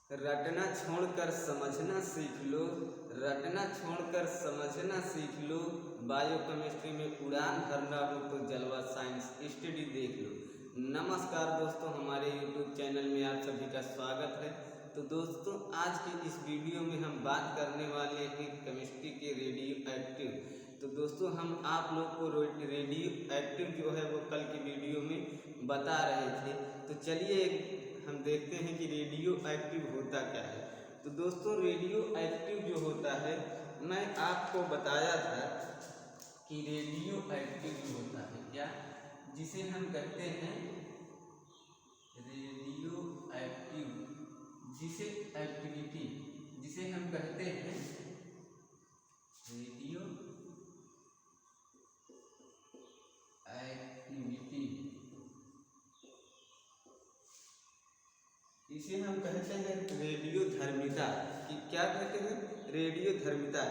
रटना छोड़कर समझना सीख लो, रटना छोड़कर समझना सीख लो। बायोकेमिस्ट्री में उड़ान भरना हो तो जलवा साइंस स्टडी देख लो। नमस्कार दोस्तों, हमारे यूट्यूब चैनल में आप सभी का स्वागत है। तो दोस्तों, आज की इस वीडियो में हम बात करने वाले हैं केमिस्ट्री के रेडियो एक्टिव। तो दोस्तों, हम आप लोग को रेडियो एक्टिव जो है वो कल की वीडियो में बता रहे थे। तो चलिए हम देखते हैं कि रेडियो एक्टिव होता क्या है। तो दोस्तों, रेडियो एक्टिव जो होता है, मैं आपको बताया था कि रेडियो एक्टिव जो होता है क्या, जिसे हम कहते हैं रेडियो एक्टिव, जिसे एक्टिविटी जिसे हम कहते हैं रेडियो एक्टिविटी, इसे हम कहते हैं रेडियो धर्मिता। कि क्या कहते हैं? रेडियो धर्मिता।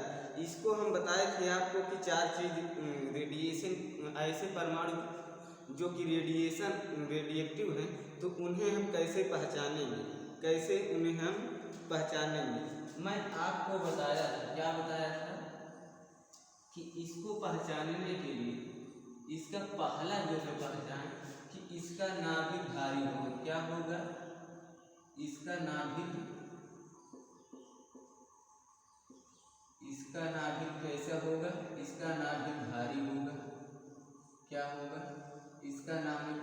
इसको हम बताए थे आपको कि चार चीज रेडिएशन, ऐसे परमाणु जो कि रेडिएक्टिव हैं, तो उन्हें हम कैसे पहचानेंगे, कैसे उन्हें हम पहचानेंगे। मैं आपको बताया था, क्या बताया था कि इसको पहचानने के लिए इसका पहला जो है पहचान कि इसका नाभिक भारी होगा। क्या होगा? इसका नाभिक कैसा होगा? इसका नाभिक भारी होगा। क्या होगा? इसका नाभिक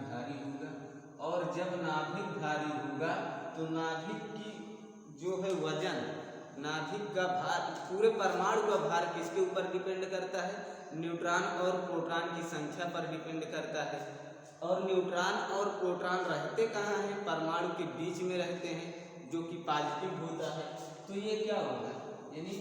भारी होगा। और जब नाभिक भारी होगा तो नाभिक की जो है वजन, नाभिक का भार, पूरे परमाणु का भार किसके ऊपर डिपेंड करता है? न्यूट्रॉन और प्रोटॉन की संख्या पर डिपेंड करता है। और न्यूट्रॉन और प्रोटॉन रहते कहाँ हैं? परमाणु के बीच में रहते हैं, जो कि पॉजिटिव होता है। तो ये क्या होगा, यानी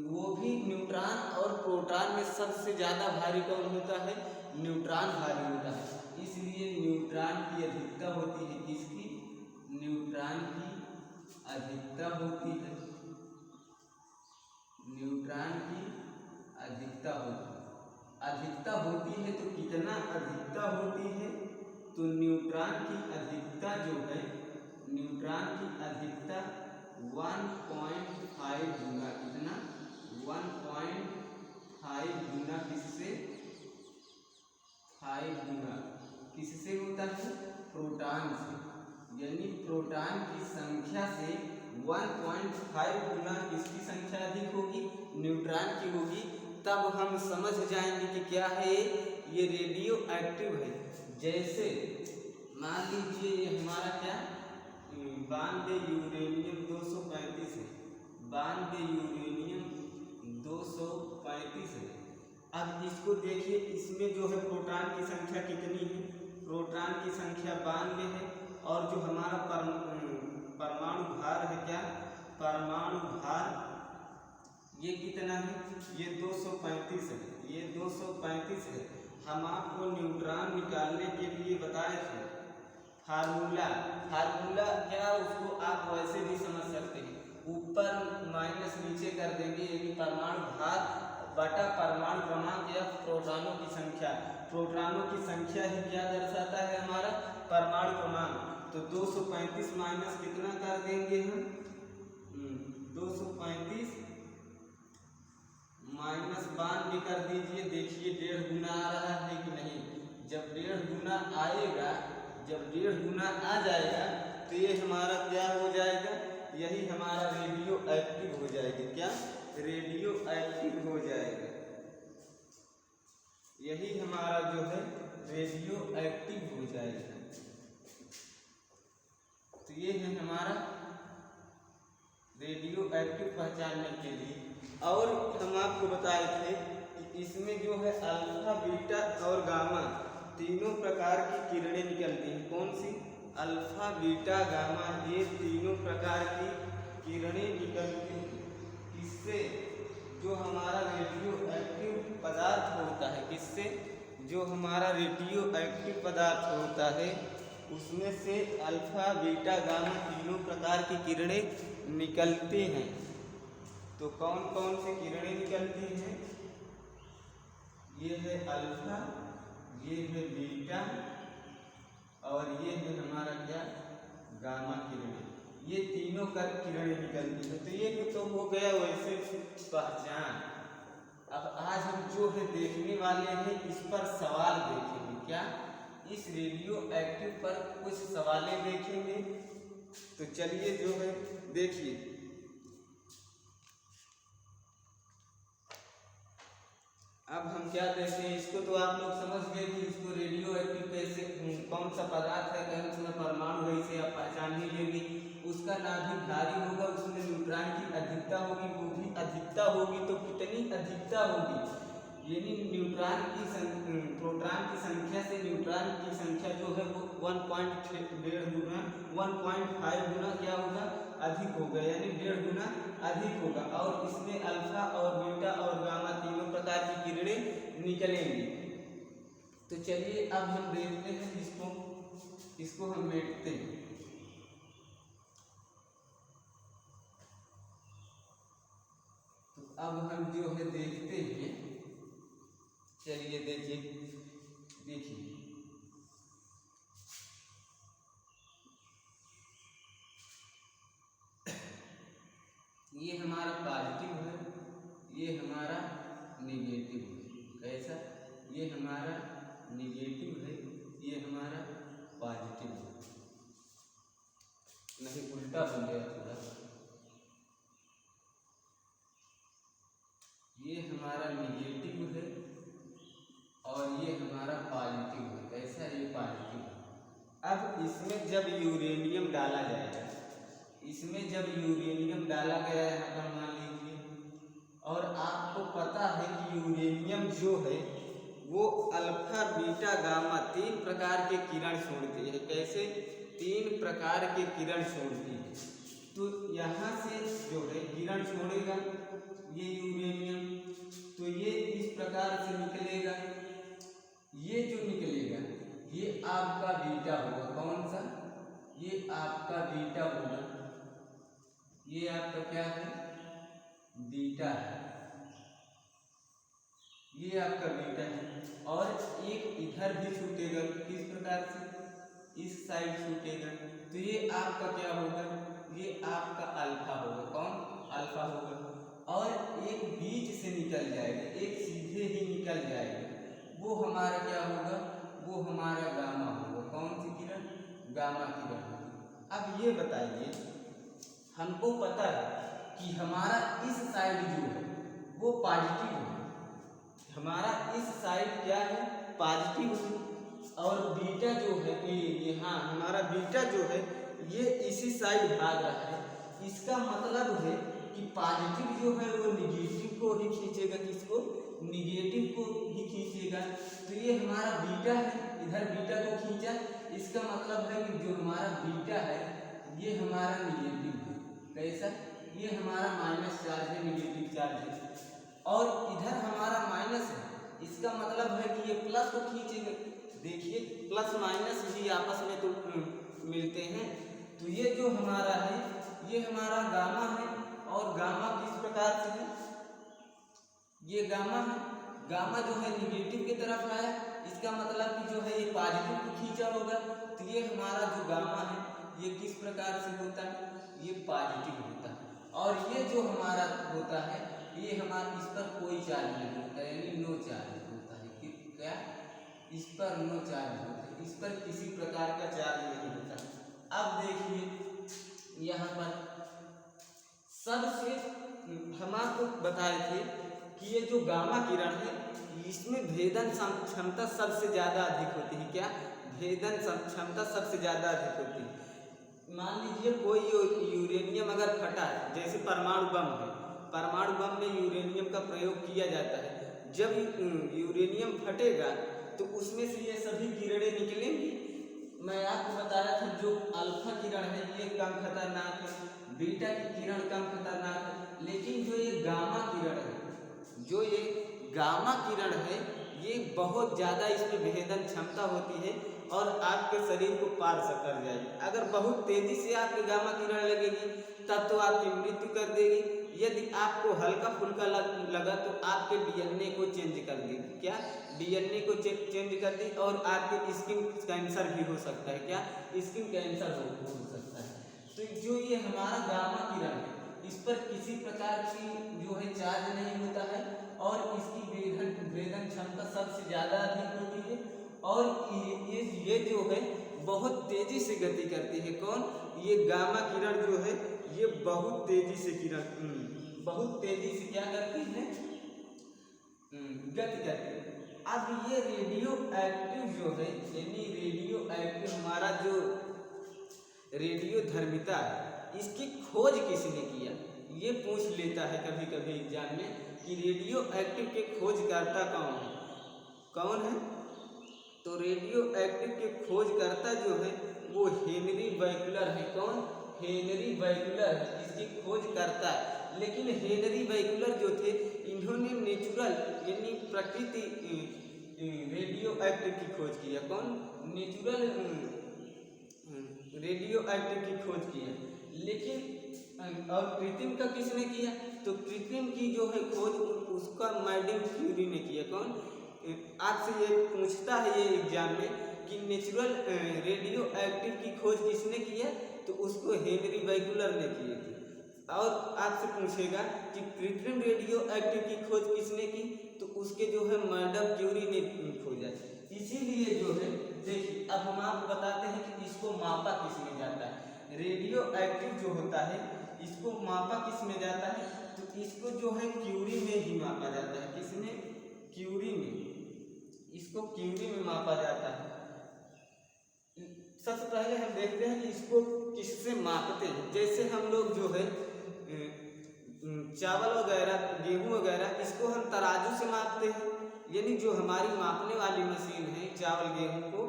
वो भी न्यूट्रॉन और प्रोटॉन में सबसे ज़्यादा भारी कौन होता है? न्यूट्रॉन भारी होता है। इसलिए न्यूट्रॉन की अधिकता होती है। किसकी? न्यूट्रॉन की अधिकता होती है। न्यूट्रॉन की अधिकता होती है। तो कितना अधिकता होती है? तो न्यूट्रॉन की अधिकता जो है, न्यूट्रॉन की अधिकता 1.5 गुना, कितना? 1.5 गुना किससे? 5 गुना किससे होता है? प्रोटॉन से। यानी प्रोटॉन की संख्या से 1.5 गुना किसकी संख्या अधिक होगी? न्यूट्रॉन की होगी। तब हम समझ जाएंगे कि क्या है ये रेडियो एक्टिव है। जैसे मान लीजिए ये हमारा क्या 92 यूरेनियम 235 है, 92 यूरेनियम 235 है। अब इसको देखिए, इसमें जो है प्रोटॉन की संख्या कितनी है? प्रोटॉन की संख्या 92 है। और जो हमारा परमाणु भार है, क्या परमाणु भार, ये कितना है? ये 235 है। ये 235 है। हम आपको न्यूट्रॉन निकालने के लिए बताए थे फार्मूला क्या, उसको आप वैसे भी समझ सकते हैं। ऊपर माइनस नीचे कर देंगे, यानी परमाणु भार बटा परमाणु क्रमांक या प्रोटॉनों की संख्या। प्रोटॉनों की संख्या ही क्या दर्शाता है? हमारा परमाणु क्रमांक। तो 235 माइनस कितना कर देंगे हम? 235 माइनस 92 कर दीजिए। देखिए 1.5 गुना आ रहा है कि नहीं? जब 1.5 गुना आएगा, जब 1.5 गुना आ जाएगा तो ये हमारा क्या हो जाएगा? यही हमारा रेडियो एक्टिव हो जाएगा। क्या? रेडियो एक्टिव हो जाएगा। यही हमारा जो है रेडियो एक्टिव हो जाएगा। तो ये है हमारा रेडियो एक्टिव पहचानने के लिए। और हम आपको बताए थे कि इसमें जो है अल्फा, बीटा और गामा तीनों प्रकार की किरणें निकलती हैं। कौन सी? अल्फा, बीटा, गामा, ये तीनों प्रकार की किरणें निकलती हैं। किससे? जो हमारा रेडियो एक्टिव पदार्थ होता है। किससे? जो हमारा रेडियो एक्टिव पदार्थ होता है, उसमें से अल्फा, बीटा, गामा तीनों प्रकार की किरणें निकलती हैं। तो कौन कौन सी किरणें निकलती हैं? ये है अल्फा, ये है बीटा और ये है हमारा क्या? गामा किरणें। ये तीनों का किरणें निकलती है। तो ये तो हो गया वैसे पहचान। अब आज हम जो है देखने वाले हैं इस पर सवाल देखेंगे। क्या? इस रेडियो एक्टिव पर कुछ सवालें देखेंगे। तो चलिए जो है देखिए। अब हम क्या कहते हैं इसको, तो आप लोग समझ गए कि इसको रेडियो एक्टिव कैसे, कौन सा पदार्थ है, कौन सा परमाणु है, इसे आप पहचान ही लेंगे। उसका नाभिक भारी होगा, उसमें न्यूट्रॉन की अधिकता होगी, वो भी अधिकता होगी तो कितनी अधिकता होगी, यानी न्यूट्रॉन की प्रोटॉन की संख्या से न्यूट्रॉन की संख्या जो है वो 1.5 गुना 1.5 गुना क्या होगा, अधिक होगा, यानी 1.5 गुना अधिक होगा। और इसमें अल्फा और बीटा और गामा तीनों प्रकार की किरणें निकलेंगी। तो चलिए अब हम देखते हैं इसको हम मेटते हैं। तो अब हम जो है देखते हैं, चलिए देखिए ये हमारा पॉजिटिव है, ये हमारा निगेटिव है। कैसा? ये हमारा निगेटिव है, ये हमारा पॉजिटिव है। नहीं, उल्टा बन गया थोड़ा। ये हमारा निगेटिव है और ये हमारा पॉजिटिव है। कैसा? ये पॉजिटिव है। अब इसमें जब यूरेनियम डाला जाएगा, इसमें जब यूरेनियम डाला गया है, यहाँ पर मान लीजिए, और आपको पता है कि यूरेनियम जो है वो अल्फा बीटा गामा 3 प्रकार के किरण छोड़ती है। कैसे? 3 प्रकार के किरण छोड़ती है। तो यहाँ से जो है किरण छोड़ेगा ये यूरेनियम, तो ये इस प्रकार से निकलेगा। ये जो निकलेगा ये आपका बीटा होगा। कौन सा? ये आपका बीटा होगा। ये आपका क्या है? बीटा है। ये आपका बीटा है। और एक इधर भी छूटेगा, किस प्रकार से? इस साइड छूटेगा। तो ये आपका क्या होगा? ये आपका अल्फा होगा। कौन? अल्फा होगा। और एक बीच से निकल जाएगा, एक सीधे ही निकल जाएगा, वो हमारा क्या होगा? वो हमारा गामा होगा। कौन सी किरण? गामा किरण होगी। अब ये बताइए, हमको पता है कि हमारा इस साइड जो है वो पॉजिटिव है, हमारा इस साइड क्या है? पॉजिटिव है। और बीटा जो है ये हाँ, हमारा बीटा जो है ये इसी साइड भाग रहा है। इसका मतलब है कि पॉजिटिव जो है वो निगेटिव को ही खींचेगा। किसको? निगेटिव को ही खींचेगा। तो ये हमारा बीटा है, इधर बीटा को खींचा, इसका मतलब है कि जो हमारा बीटा है ये हमारा निगेटिव है। कैसा? ये हमारा माइनस चार्ज है, निगेटिव चार्ज है। और इधर हमारा माइनस है, इसका मतलब है कि ये प्लस को खींचेगा। देखिए प्लस माइनस भी आपस में तो मिलते हैं। तो ये जो हमारा है ये हमारा गामा है। और गामा किस प्रकार से है? ये गामा है। गामा जो है निगेटिव की तरफ आया, इसका मतलब कि जो है ये पॉजिटिव को खींचा होगा। तो ये हमारा जो गामा है ये किस प्रकार से होता है? ये पॉजिटिव होता है। और ये जो हमारा होता है ये हमारा, इस पर कोई चार्ज नहीं होता, यानी नो चार्ज होता है। कि क्या? इस पर नो चार्ज होता है, इस पर किसी प्रकार का चार्ज नहीं होता। अब देखिए यहाँ पर सबसे हम आपको बताए थे कि ये जो गामा किरण है इसमें भेदन क्षमता सबसे ज़्यादा अधिक होती है। क्या? भेदन क्षमता सबसे ज़्यादा अधिक होती है। मान लीजिए कोई यूरेनियम अगर फटा है, जैसे परमाणु बम है, परमाणु बम में यूरेनियम का प्रयोग किया जाता है। जब यूरेनियम फटेगा तो उसमें से ये सभी किरणें निकलेंगी। मैं आपको बताया था जो अल्फा किरण है ये कम खतरनाक है, बीटा की किरण कम खतरनाक है, लेकिन जो ये गामा किरण है, जो ये गामा किरण है ये बहुत ज़्यादा इसमें भेदन क्षमता होती है और आपके शरीर को पार कर जाएगी। अगर बहुत तेज़ी से आपकी गामा किरण लगेगी तब तो आपकी मृत्यु कर देगी। यदि आपको हल्का फुल्का लगा तो आपके डीएनए को चेंज कर देगी। क्या? डीएनए को चेंज कर दी और आपके स्किन कैंसर भी हो सकता है। क्या? स्किन कैंसर हो सकता है। तो जो ये हमारा गामा किरण है इस पर किसी प्रकार की जो है चार्ज नहीं होता है और इसकी वेधन क्षमता सबसे ज़्यादा अधिक होती है और ये जो है बहुत तेजी से गति करती है। कौन? ये गामा किरण जो है ये बहुत तेजी से क्या करती है? गति करती है। अब ये रेडियो एक्टिव जो है यानी रेडियो एक्टिव हमारा जो रेडियो धर्मिता है इसकी खोज किसने किया? ये पूछ लेता है कभी कभी एग्जाम में कि रेडियो एक्टिव के खोजकर्ता कौन है? तो रेडियो एक्टिव के खोजकर्ता जो है वो हेनरी बैकलर है। कौन? हेनरी बैकलर इसकी खोजकर्ता है। लेकिन हेनरी बैकलर जो थे इन्होंने नेचुरल यानी प्रकृति रेडियो एक्टिव की खोज किया। कौन? नेचुरल रेडियो एक्टिव की खोज किया। लेकिन और कृत्रिम का किसने किया? तो कृत्रिम की जो है खोज उसका मैडम क्यूरी ने किया। कौन? आपसे ये पूछता है ये एग्जाम में कि नेचुरल रेडियो एक्टिव की खोज किसने किया? तो उसको हेनरी बैकलर ने किए थे। और आपसे पूछेगा कि कृत्रिम रेडियो एक्टिव की खोज किसने की? तो उसके जो है मैडम क्यूरी ने खोजा। इसीलिए जो है देखिए अब हम आपको बताते हैं कि इसको मापा किस में जाता है। रेडियो एक्टिव जो होता है इसको मापा किस में जाता है? तो इसको जो है क्यूरी में ही मापा जाता है। किसमें? क्यूरी में। इसको क्यूरी में मापा जाता है। सबसे पहले हम देखते हैं कि इसको किससे मापते हैं। जैसे हम लोग जो है चावल वगैरह गेहूं वगैरह इसको हम तराजू से मापते हैं। यानी जो हमारी मापने वाली मशीन है चावल गेहूं को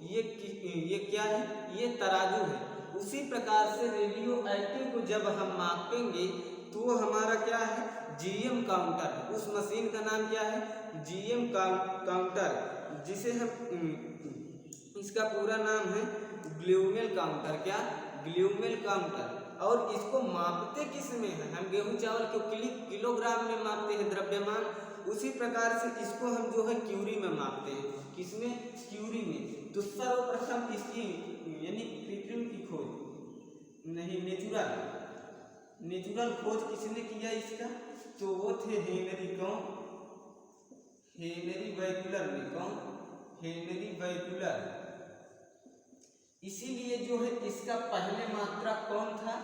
ये क्या है? ये तराजू है। उसी प्रकार से रेडियो एक्टिव को जब हम मापेंगे तो वो हमारा क्या है? जीएम काउंटर है। उस मशीन का नाम क्या है? जीएम काउंटर, जिसे हम इसका पूरा नाम है ग्लूमेल काउंटर। क्या? ग्लूमेल काउंटर। और इसको मापते किस में है? हम गेहूं चावल को किलोग्राम में मापते हैं द्रव्यमान। उसी प्रकार से इसको हम जो है क्यूरी में मापते हैं। किसमें? क्यूरी में। तो सर्वप्रथम इसकी यानी कृत्रिम की खोज नहीं नेचुरल खोज किसने किया इसका? तो वो थे हेनरी। कौन? हेनरी बैकलर ने। कौन? हेनरी बैकलर। इसीलिए जो है इसका पहले मात्रक कौन था?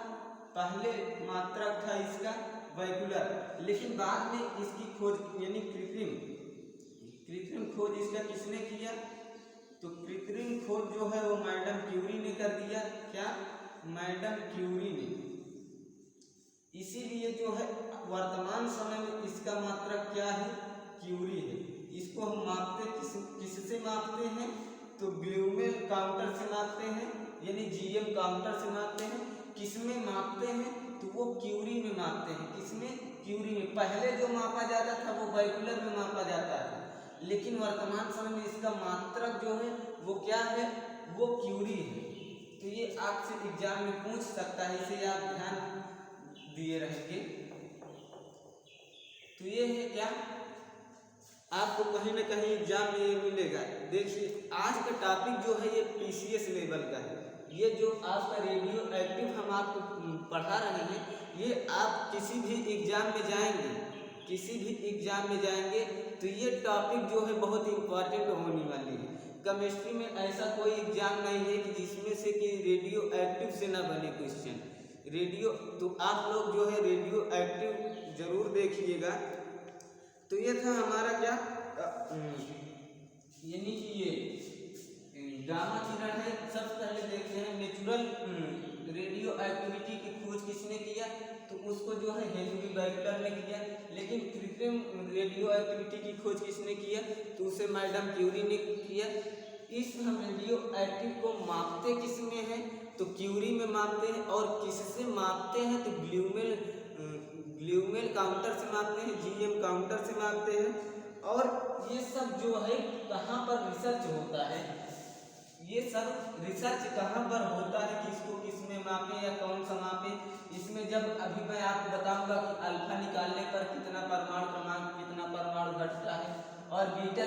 पहले मात्रक था इसका बैकलर। लेकिन बाद में इसकी खोज यानी कृत्रिम खोज इसका किसने किया? तो कृत्रिम खोज जो है वो मैडम क्यूरी ने कर दिया। क्या? मैडम क्यूरी ने। इसीलिए जो है वर्तमान समय में इसका मात्रक क्या है? क्यूरी है। इसको हम मापते किससे मापते हैं? तो ग्लूमेल काउंटर से मापते हैं यानी जीएम काउंटर से मापते हैं। किसमें मापते हैं? तो वो क्यूरी में मापते हैं। किसमें? क्यूरी में। पहले जो मापा जाता था वो बैकलर में मापा जाता है। लेकिन वर्तमान समय में इसका मात्रक जो है वो क्या है? वो क्यूरी है। तो ये आपसे एग्जाम में पूछ सकता है, इसे आप ध्यान दिए रहेंगे। तो ये है क्या? आपको कहीं ना कहीं एग्जाम में ये मिलेगा। देखिए आज का टॉपिक जो है ये पीसीएस लेवल का है। ये जो आपका रेडियो एक्टिव हम आपको पढ़ा रहे हैं ये आप किसी भी एग्जाम में जाएंगे तो ये टॉपिक जो है बहुत इंपॉर्टेंट होने वाली है। केमिस्ट्री में ऐसा कोई एग्जाम नहीं है कि जिसमें से कि रेडियो एक्टिव से ना बने क्वेश्चन। तो आप लोग जो है रेडियो एक्टिव जरूर देखिएगा। तो ये था हमारा क्या यानी कि ये गामा किरण है। सबसे पहले देखते हैं नेचुरल रेडियो एक्टिविटी की खोज किसने किया? तो उसको जो है हेनरी बैकलर ने किया। लेकिन कृत्रिम रेडियो एक्टिविटी की खोज किसने किया? तो उसे मैडम क्यूरी ने किया। इस हम रेडियो एक्टिव को मापते किस में है? तो क्यूरी में मापते हैं। और किससे मापते हैं? तो ग्लूमेल काउंटर से मापते हैं, जीएम काउंटर से मापते हैं। और ये सब जो है कहाँ पर रिसर्च होता है? ये सब रिसर्च कहाँ पर होता है कि इसको किस में मापे या कौन सा मापे? इसमें जब अभी मैं आपको बताऊंगा कि अल्फा निकालने पर कितना परमाणु क्रमांक कितना परमाणु घटता है और बीटा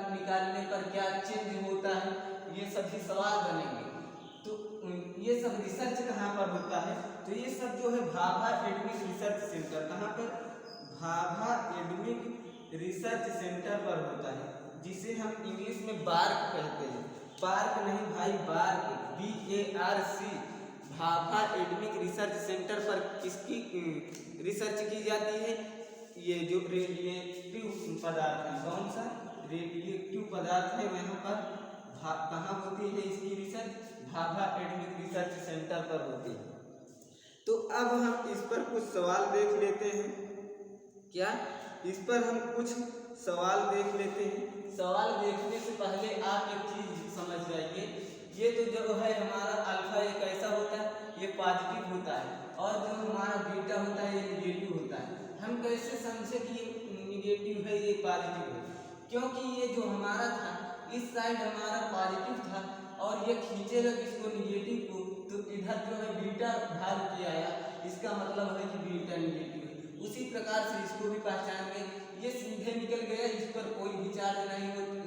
निकालने पर क्या चेंज होता है, ये सभी सवाल बनेंगे। तो ये सब रिसर्च कहाँ पर होता है? तो ये सब जो है भाभा एडमिक रिसर्च सेंटर, कहाँ पर? भाभा एडमिक रिसर्च सेंटर पर होता है, जिसे हम इंग्लिश में बार्क कहते हैं। पार्क नहीं भाई, bark, BARC। Bhabha एडमिक research centre पर किसकी रिसर्च की जाती है? ये जो रेडिएक्टिव पदार्थ है, कौन सा रेडिएक्टिव पदार्थ है, वहाँ पर कहाँ होती है इसकी रिसर्च? भाभा एडमिक रिसर्च सेंटर पर होती है। तो अब हम इस पर कुछ सवाल देख लेते हैं। क्या इस पर हम कुछ सवाल देख लेते हैं? सवाल देखने से पहले आप एक चीज समझ जाइए, ये तो जो है हमारा अल्फा ये कैसा होता है? ये पॉजिटिव होता है, और जो हमारा बीटा होता है ये निगेटिव होता है। हम कैसे समझे कि ये निगेटिव है ये पॉजिटिव है? क्योंकि ये जो हमारा था इस साइड हमारा पॉजिटिव था और ये खींचेगा किसको? निगेटिव को, तो इधर जो है बीटा भाग के आया, इसका मतलब है कि बीटा निगेटिव है। उसी प्रकार से इसको भी पहचान गए, ये सीधे निकल गया, इस पर कोई भी चार्ज नहीं होता,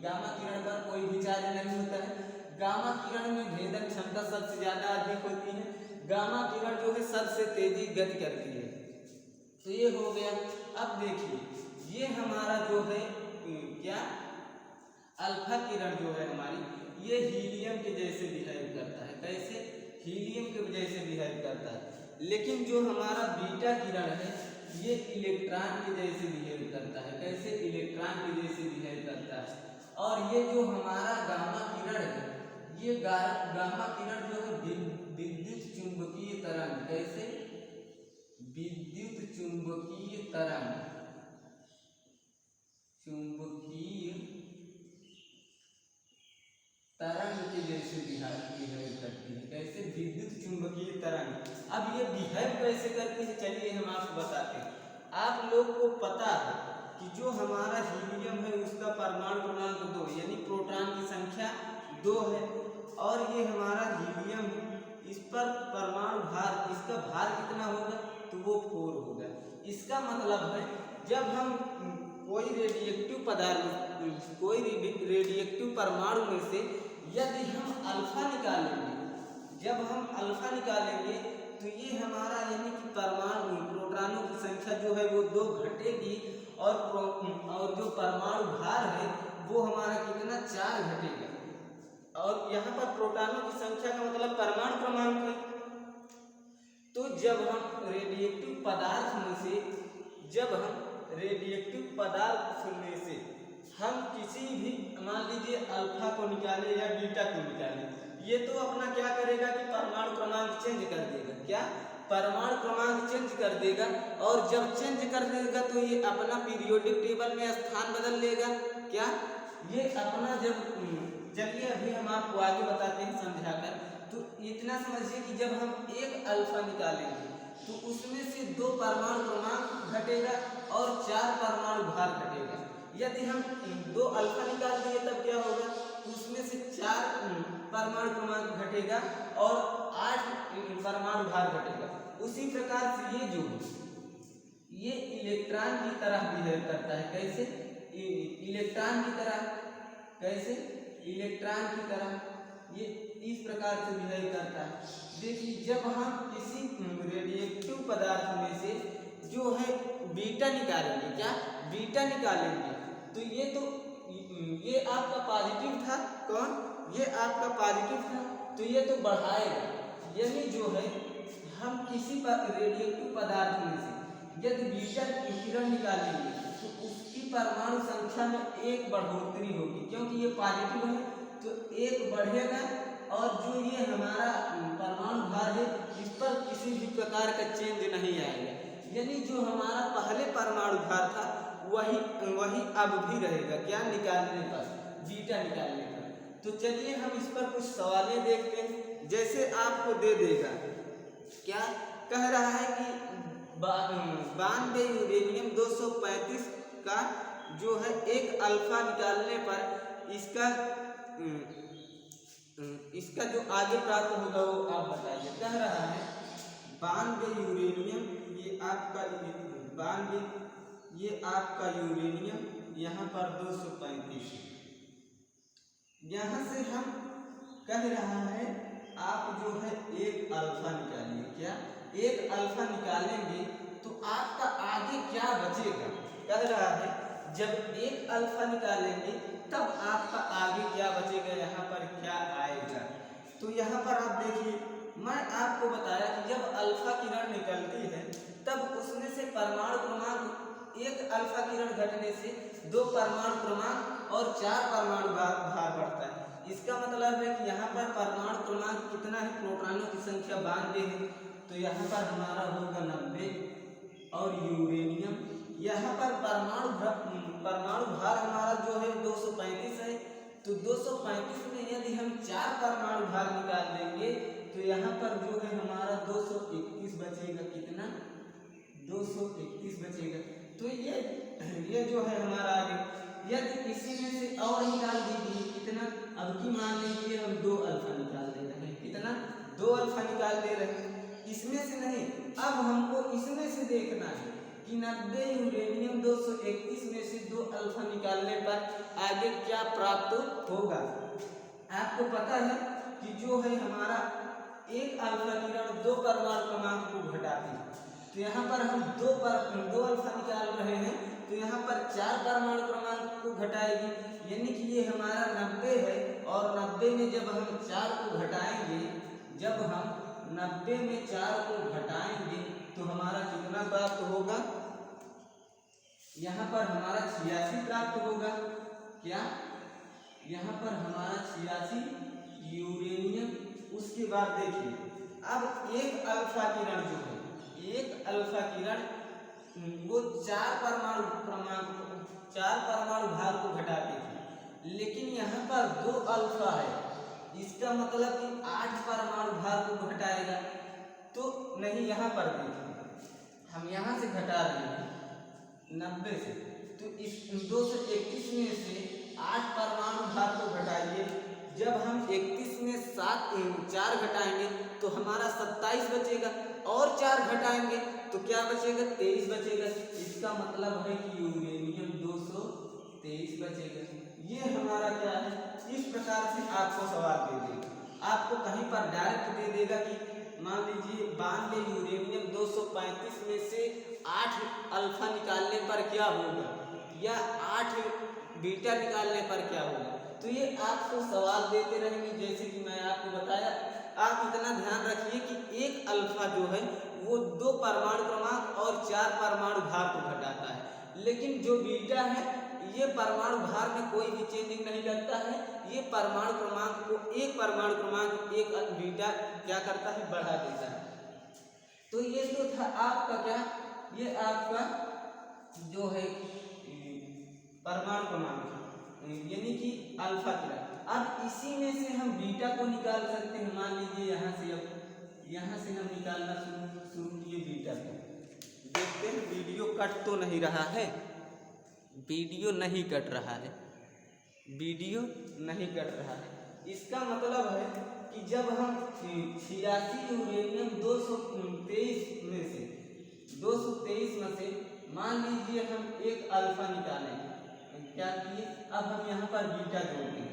गामा किरण पर कोई भी चार्ज नहीं होता है। गामा किरण में भेदन क्षमता सबसे ज्यादा अधिक होती है, गामा किरण जो है सबसे तेजी गति करती है। तो ये हो गया। अब देखिए ये हमारा जो है क्या अल्फा किरण जो है हमारी, ये हीलियम के जैसे बिहेव करता है। कैसे? हीलियम के जैसे बिहेव करता है। लेकिन जो हमारा बीटा किरण है ये इलेक्ट्रॉन के जैसे बिहेव करता है। कैसे? इलेक्ट्रॉन के जैसे बिहेव करता है। और ये जो हमारा गामा किरण है, ये गामा किरण जो है विद्युत चुंबकीय तरंग, कैसे? विद्युत चुंबकीय तरंग, चुंबकीय तरंग के जैसे बिहेव करती है। कैसे? विद्युत चुंबकीय तरंग। अब ये बिहेव कैसे करती है, चलिए हम आपको बताते हैं। आप लोग को पता है कि जो हमारा हीलियम है उसका परमाणु क्रमांक 2, यानी प्रोटॉन की संख्या 2 है, और ये हमारा हीलियम है, इस पर परमाणु भार, इसका भार कितना होगा? तो वो 4 होगा। इसका मतलब है जब हम कोई रेडिएक्टिव पदार्थ, कोई रेडिएक्टिव परमाणु में से यदि हम अल्फा निकालेंगे, जब हम अल्फा निकालेंगे तो ये हमारा यानी कि परमाणु प्रोटॉनों की संख्या जो है वो 2 घटेगी, और जो परमाणु भार है वो हमारा कितना? 4 घटेगा। और यहाँ पर प्रोटॉनों की संख्या का मतलब परमाणु क्रमांक है। तो जब हम रेडिएक्टिव पदार्थ में से, जब हम रेडिएक्टिव पदार्थ में से हम किसी भी, मान लीजिए अल्फा को निकाले या बीटा को निकाले, ये तो अपना क्या करेगा कि परमाणु क्रमांक चेंज कर देगा। क्या? परमाणु क्रमांक चेंज कर देगा, और जब चेंज कर देगा तो ये अपना पीरियोडिक टेबल में स्थान बदल लेगा। क्या? ये अपना जब, चलिए अभी हम आपको आगे बताते हैं समझाकर। तो इतना समझिए कि जब हम एक अल्फा निकालेंगे तो उसमें से 2 परमाणु क्रमांक घटेगा और 4 परमाणु भार घटेगा। यदि हम 2 अल्फा निकाल दिए तब क्या होगा? उसमें से 4 परमाणु क्रमांक घटेगा और 8 परमाणु भार घटेगा। उसी प्रकार से ये जो ये इलेक्ट्रॉन की तरह बिहेव करता है। कैसे? इलेक्ट्रॉन की तरह। कैसे? इलेक्ट्रॉन की तरह ये इस प्रकार से बिहेव करता है। देखिए जब हम किसी रेडिएक्टिव पदार्थ में से जो है बीटा निकालेंगे, क्या बीटा निकालेंगे, तो ये आपका पॉजिटिव था। कौन? ये आपका पॉजिटिव था, तो ये तो बढ़ाएगा। यानी जो है हम किसी रेडिएक्टिव पदार्थ में से यदि बीटा किरण निकालेंगे तो उसकी परमाणु संख्या में 1 बढ़ोतरी होगी, क्योंकि ये पॉजिटिव है तो 1 बढ़ेगा, और जो ये हमारा परमाणु भार है इस पर किसी भी प्रकार का चेंज नहीं आएगा। यानी जो हमारा पहले परमाणु भार था वही अब भी रहेगा। क्या? निकालने पर, बीटा निकालने पर। तो चलिए हम इस पर कुछ सवालें देखते हैं। जैसे आपको दे देगा, क्या कह रहा है कि 92 यूरेनियम 235 का जो है एक अल्फा निकालने पर इसका जो आगे प्राप्त होगा वो आप बताइए। कह रहा है 92 यूरेनियम, ये आपका यूरेनियम, यहाँ पर 235। यहाँ से हम कह रहा है आप जो है एक अल्फा निकालिए। क्या एक अल्फा निकालेंगे तो आपका आगे क्या बचेगा, कह रहा है जब एक अल्फा निकालेंगे तब आपका आगे क्या बचेगा, यहाँ पर क्या आएगा। तो यहाँ पर आप देखिए, मैं आपको बताया कि जब अल्फा किरण निकलती है तब उसमें से परमाणु क्रमांक, एक अल्फा किरण घटने से 2 परमाणु क्रमांक और 4 परमाणु भार बढ़ता है। इसका मतलब है कि यहाँ पर परमाणु क्रमांक कितना है, प्रोटॉनों की संख्या 92 है, तो यहाँ पर हमारा होगा 90। और यूरेनियम, यहाँ पर परमाणु भार हमारा जो है 235 है, तो 235 में यदि हम 4 परमाणु भार निकाल देंगे तो यहाँ पर जो है हमारा 231 बचेगा। कितना, 231 बचेगा। तो ये जो है हमारा आगे, यदि इसी में से और निकाल दीजिए कितना, अब की मान लीजिए हम 2 अल्फा निकाल दे रहे हैं। कितना, 2 अल्फा निकाल दे रहे हैं, इसमें से नहीं, अब हमको इसमें से देखना है कि 90 यूरेनियम 231 में से 2 अल्फा निकालने पर आगे क्या प्राप्त होगा। आपको पता है कि जो है हमारा एक अल्फा किरण 2 परमाणु क्रमांक को घटाती है, तो यहाँ पर हम 2 अल्फा निकाल रहे हैं, तो यहाँ पर 4 परमाणु क्रमांक को घटाएगी, यानी कि ये हमारा 90 है। और 90 में जब हम 4 को घटाएंगे, जब हम 90 में 4 को घटाएंगे तो हमारा कितना प्राप्त होगा, यहाँ पर हमारा 86 प्राप्त होगा। क्या, यहाँ पर हमारा 86 यूरेनियम। उसके बाद देखिए, अब एक अल्फा किरण जो है, एक अल्फा किरण वो 4 परमाणु भार को घटाती थी, लेकिन यहाँ पर 2 अल्फा है, इसका मतलब कि 8 परमाणु भार को घटाएगा। तो नहीं, यहाँ पर देखिए हम यहाँ से घटा रहे हैं 90 से, तो इस 231 में से 8 परमाणु भार को घटाइए। जब हम 31 में 4 घटाएंगे तो हमारा 27 बचेगा, और 4 घटाएंगे तो क्या बचेगा, 23 बचेगा। इसका मतलब है कि यूरेनियम 223 बचेगा। ये हमारा क्या है, इस प्रकार से आपको सवाल दे देगा। आपको कहीं पर डायरेक्ट दे देगा कि मान लीजिए 92 यूरेनियम 235 में से 8 अल्फा निकालने पर क्या होगा, या 8 बीटा निकालने पर क्या होगा। तो ये आपको सवाल देते रहेंगे, जैसे कि मैं आपको बताया। आप इतना ध्यान रखिए कि एक अल्फा जो है वो 2 परमाणु क्रमांक और 4 परमाणु भार को घटाता है, लेकिन जो बीटा है ये परमाणु भार में कोई भी चेंजिंग नहीं करता है, ये परमाणु क्रमांक को, एक परमाणु क्रमांक एक बीटा क्या करता है, बढ़ा देता है। तो ये तो था आपका क्या, ये आपका जो है परमाणु क्रमांक, यानी कि अल्फा किरण। अब इसी में से हम बीटा को निकाल सकते हैं। मान लीजिए यहाँ से, अब यहाँ से हम निकालना शुरू किए बीटा को। देखते हैं वीडियो कट तो नहीं रहा है, वीडियो नहीं कट रहा है, वीडियो नहीं कट रहा है। इसका मतलब है कि जब हम 86 यूरेनियम 223 में से मान लीजिए हम एक अल्फा निकालेंगे, क्या किए, अब हम यहाँ पर बीटा जोड़ेंगे,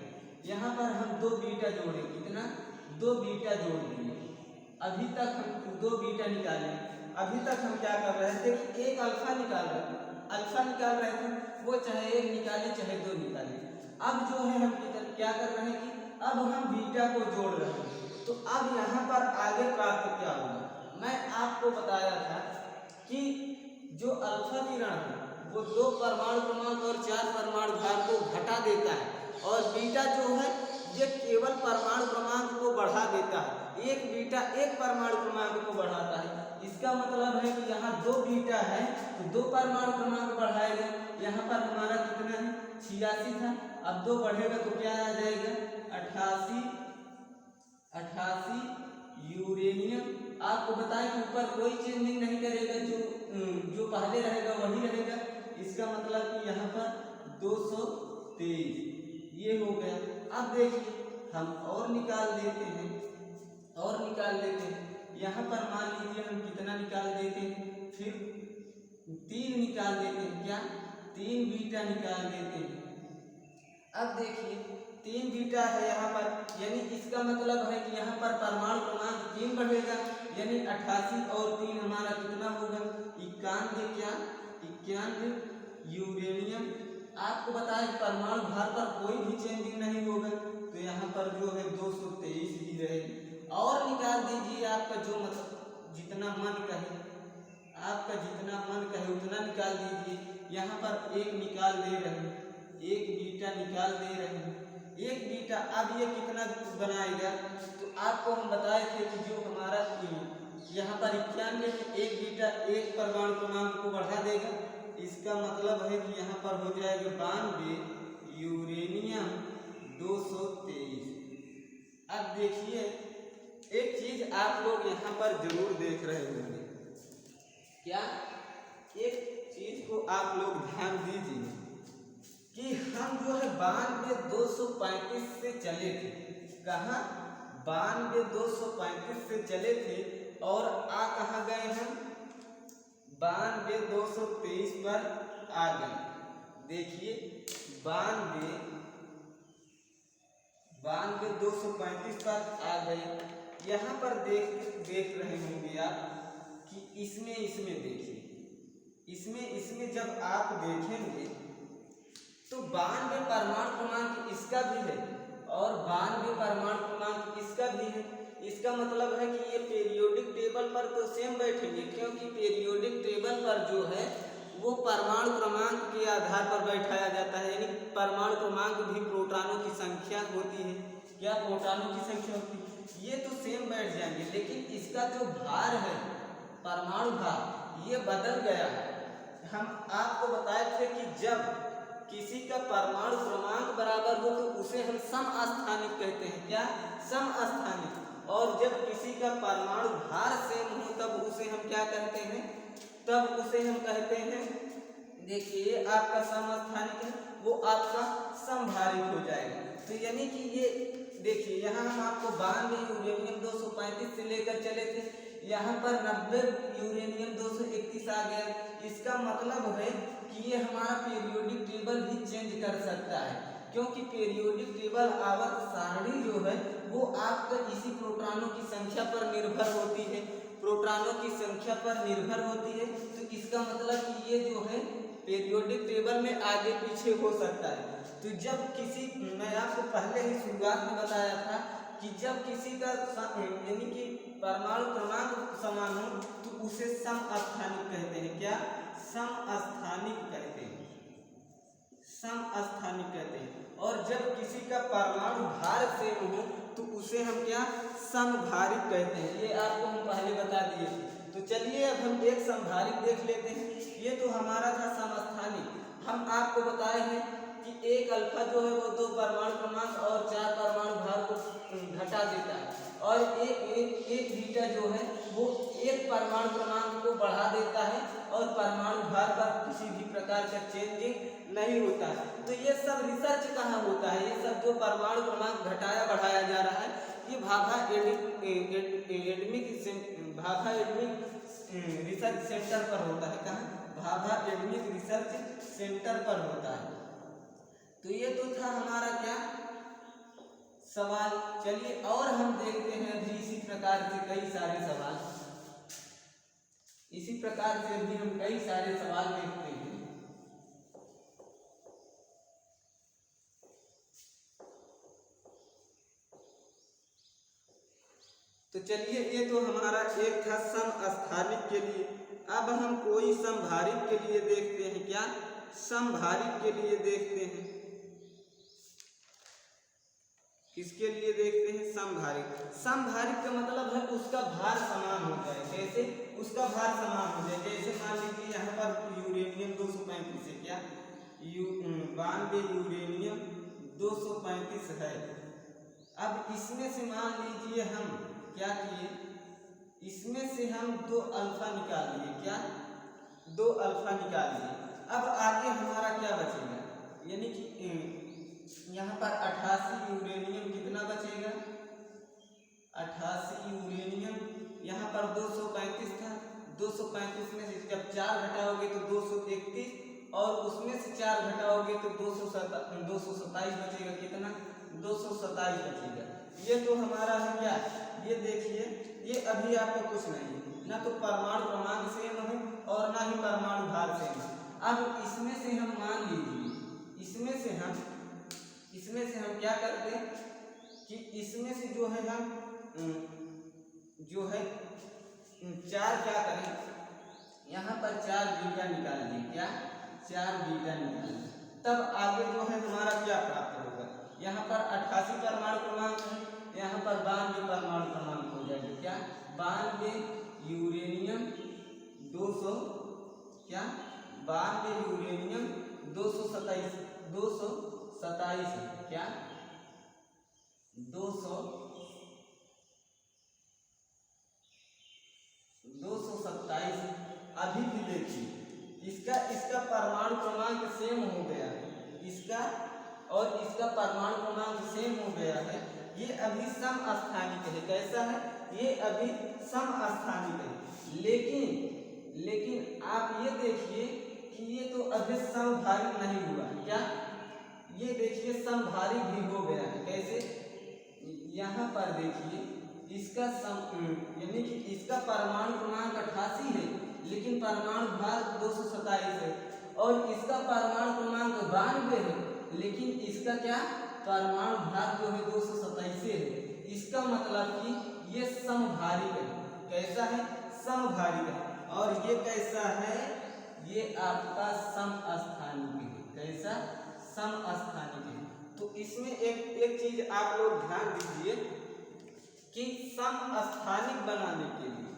यहाँ पर हम 2 बीटा जोड़े, कितना, 2 बीटा जोड़ दिए। अभी तक हम 2 बीटा निकाले, अभी तक हम क्या कर रहे थे कि एक अल्फा निकाल रहे थे, वो चाहे 1 निकाले चाहे 2 निकाले। अब जो है हम क्या कर रहे हैं कि अब हम बीटा को जोड़ रहे हैं, तो अब यहाँ पर आगे प्राप्त क्या होगा। मैं आपको बताया था कि जो अल्फा किरण है वो 2 परमाणु क्रमांक और 4 परमाणु भार को घटा देता है, और बीटा जो है ये केवल परमाणु क्रमांक को बढ़ा देता है। एक बीटा एक परमाणु क्रमांक को बढ़ाता है। इसका मतलब है कि यहाँ 2 बीटा है तो 2 परमाणु क्रमांक बढ़ाएगा। यहाँ पर हमारा कितना है, 86 था, अब 2 बढ़ेगा तो क्या आ जाएगा, 88 यूरेनियम। आपको बताएं कि ऊपर कोई चेंजिंग नहीं करेगा, जो पहले रहेगा वही रहेगा। इसका मतलब कि यहाँ पर 223 ये हो गया। अब देखिए हम और निकाल देते हैं, यहाँ पर मान लीजिए हम कितना निकाल देते हैं, फिर 3 निकाल देते हैं, क्या, 3 बीटा निकाल देते हैं। अब देखिए 3 बीटा है यहाँ पर, यानी इसका मतलब है कि यहाँ पर परमाणु क्रमांक 3 बढ़ेगा, यानी 88 और 3 हमारा कितना होगा 91। क्या 91 यूरेनियम। आपको बताया परमाणु भार पर कोई भी चेंजिंग नहीं होगा, तो यहाँ पर जो है 223 ही रहेगी। और निकाल दीजिए आपका जो मतलब जितना मन कहे, आपका जितना मन कहे उतना निकाल दीजिए। यहाँ पर एक निकाल दे रहे हैं, एक बीटा निकाल दे रहे हैं, एक बीटा। अब ये कितना बनाएगा, तो आपको हम बताए थे कि जो हमारा यहाँ पर 91 में एक बीटा एक परमाणु क्रमांक को बढ़ा देगा, इसका मतलब है कि यहाँ पर हो जाएगा 92 यूरेनियम 223। अब देखिए एक चीज आप लोग यहाँ पर जरूर देख रहे होंगे, क्या एक चीज को आप लोग ध्यान दीजिए कि हम जो है 92 से चले थे, कहाँ 92 से चले थे और कहाँ गए हम 92 पर आ गए। देखिए 92 पर आ गए। यहाँ पर देख रहे होंगे आप कि इसमें देखिए, इसमें जब आप देखेंगे तो 92 परमाणु क्रमांक इसका भी है और 92 परमाणु क्रमांक इसका भी है। इसका मतलब है कि ये पीरियोडिक टेबल पर तो सेम बैठेंगे, क्योंकि पीरियोडिक टेबल पर जो है वो परमाणु क्रमांक के आधार पर बैठाया जाता है, यानी परमाणु क्रमांक भी प्रोटॉनों की संख्या होती है। क्या प्रोटॉनों की संख्या होती है, ये तो सेम बैठ जाएंगे, लेकिन इसका जो भार है परमाणु भार ये बदल गया है। हम आपको बताए थे कि जब किसी का परमाणु क्रमांक बराबर हो तो उसे हम समस्थानिक कहते हैं। क्या समस्थानिक। और जब किसी का परमाणु भार सेम हो तब उसे हम क्या कहते हैं, तब उसे हम कहते हैं, देखिए आपका समस्थानिक है वो आपका समभारित हो जाएगा। तो यानी कि ये देखिए यहाँ हम आपको 92 यूरेनियम 235 से लेकर चले थे, यहाँ पर 90 यूरेनियम 231 आ गया। इसका मतलब है कि ये हमारा पीरियोडिक टेबल भी चेंज कर सकता है, क्योंकि पीरियोडिक टेबल आवर्त सारणी जो है वो आपका इसी प्रोटॉनों की संख्या पर निर्भर होती है, प्रोटॉनों की संख्या पर निर्भर होती है। तो इसका मतलब कि ये जो है पीरियोडिक टेबल में आगे पीछे हो सकता है। तो जब किसी, मैं आपको पहले ही शुरुआत में बताया था कि जब किसी का यानी कि परमाणु क्रमांक समान हो तो उसे समस्थानिक कहते हैं। क्या समस्थानिक कहते हैं, समस्थानिक कहते हैं। और जब किसी का परमाणु भार सेम हो तो उसे हम क्या समभारित कहते हैं। ये आपको हम पहले बता दिए। तो चलिए अब हम एक समभारित देख लेते हैं। ये तो हमारा था समस्थानिक। हम आपको बताए हैं कि एक अल्फा जो है वो 2 परमाणु क्रमांक और 4 परमाणु भार को घटा देता है, और एक बीटा जो है वो एक परमाणु क्रमांक को बढ़ा देता है और परमाणु भार पर किसी भी प्रकार का चेंजिंग नहीं होता है। तो ये सब रिसर्च कहाँ होता है, ये सब जो परमाणु क्रमांक घटाया बढ़ाया जा रहा है ये भाभा एटॉमिक रिसर्च सेंटर पर होता है। कहाँ भाभा एटॉमिक रिसर्च सेंटर पर होता है। तो ये तो था हमारा क्या सवाल। चलिए और हम देखते हैं अभी इसी प्रकार से कई सारे सवाल, इसी प्रकार से अभी हम कई सारे सवाल देखते हैं। तो चलिए ये तो हमारा एक था समस्थानिक के लिए। अब हम कोई समभारित के लिए देखते हैं। क्या समभारित के लिए देखते हैं, किसके लिए देखते हैं समभारित। समभारित का मतलब है उसका भार समान हो जाए। कैसे उसका भार समान हो जाए, जैसे मान लीजिए यहाँ पर यूरेनियम 235 है। क्या 92 यूरेनियम 235 है। अब इसमें से मान लीजिए हम क्या किए, इसमें से हम 2 अल्फा निकाल लिए। क्या 2 अल्फा निकाल लिए। अब आगे हमारा क्या बचेगा, यानी कि यहाँ पर 88 यूरेनियम कितना बचेगा, 88 यूरेनियम। यहाँ पर 235 था, 235 में से जब 4 घटाओगे तो 231 और उसमें से 4 घटाओगे तो 227 बचेगा। कितना 227 बचेगा। ये तो हमारा है क्या, ये देखिए ये अभी आपका कुछ नहीं है, ना तो परमाणु क्रमांक सेम है और ना ही परमाणु भार सेम है। अब इसमें से हम मान लीजिए, इसमें से हम क्या करते हैं कि इसमें से जो है हम जो है 4 क्या करें, यहाँ पर 4 बीटा निकाल दिए, क्या 4 बीटा निकाल दिए, तब आगे जो है हमारा क्या प्राप्त होगा, यहाँ पर 88 परमाणु क्रमांक है, यहाँ पर 92 परमाणु क्रमांक हो जाएगा, क्या 92 यूरेनियम 200 क्या 92 यूरेनियम 227 क्या 227। अभी भी देखिए इसका परमाणु क्रमांक सेम हो गया है, इसका और इसका परमाणु क्रमांक सेम हो गया है, ये अभी समस्थानिक है। कैसा है, ये अभी समस्थानिक है, लेकिन आप ये देखिए कि ये तो अभी समभारित नहीं हुआ, क्या ये देखिए समभारित भी हो गया है। कैसे, यहाँ पर देखिए इसका यानी कि इसका परमाणु क्रमांक 88 है लेकिन परमाणु भार 227 है, और इसका परमाणु क्रमांक 92 है लेकिन इसका क्या परमाणु भार जो है 227 है। इसका मतलब कि ये समभारित है। कैसा है, समभारित है। और ये कैसा है, ये आपका समस्थानिक है। कैसा, समस्थानिक है। तो इसमें एक चीज आप लोग ध्यान दीजिए कि समस्थानिक बनाने के लिए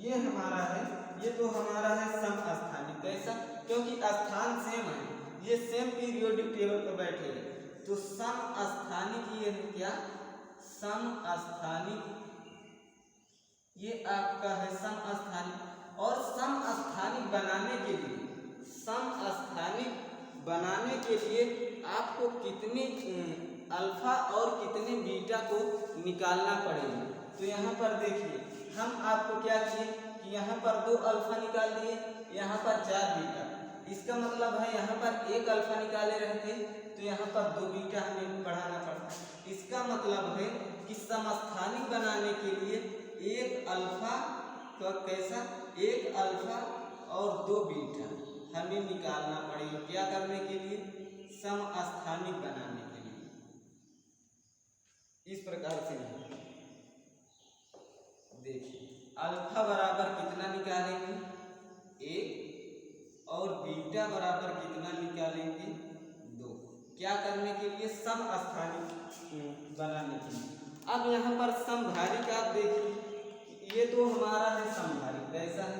ये हमारा है, ये तो हमारा है समस्थानिक। कैसा, क्योंकि स्थान सेम है, ये सेम पीरियोडिक टेबल पर बैठे हैं, तो समस्थानिक ये है क्या, समस्थानिक ये आपका है समस्थानिक। और समस्थानिक बनाने के लिए आपको कितने अल्फा और कितने बीटा को निकालना पड़ेगा। तो यहाँ पर देखिए हम आपको क्या किए कि यहाँ पर 2 अल्फा निकाल दिए, यहाँ पर 4 बीटा। इसका मतलब है यहाँ पर 1 अल्फा निकाले रहते तो यहाँ पर 2 बीटा हमें बढ़ाना पड़ता। इसका मतलब है कि समस्थानिक बनाने के लिए 1 अल्फा का कैसा, 1 अल्फा और 2 बीटा हमें निकालना पड़ेगा। क्या करने के लिए, समस्थानिक बनाने के लिए। इस प्रकार से देखिए अल्फा बराबर कितना निकालेंगे 1 और बीटा बराबर कितना निकालेंगे 2। क्या करने के लिए, समस्थानिक बनाने के लिए। अब यहाँ पर समभारिक आप देखिए, ये तो हमारा है समभारिक। कैसा है,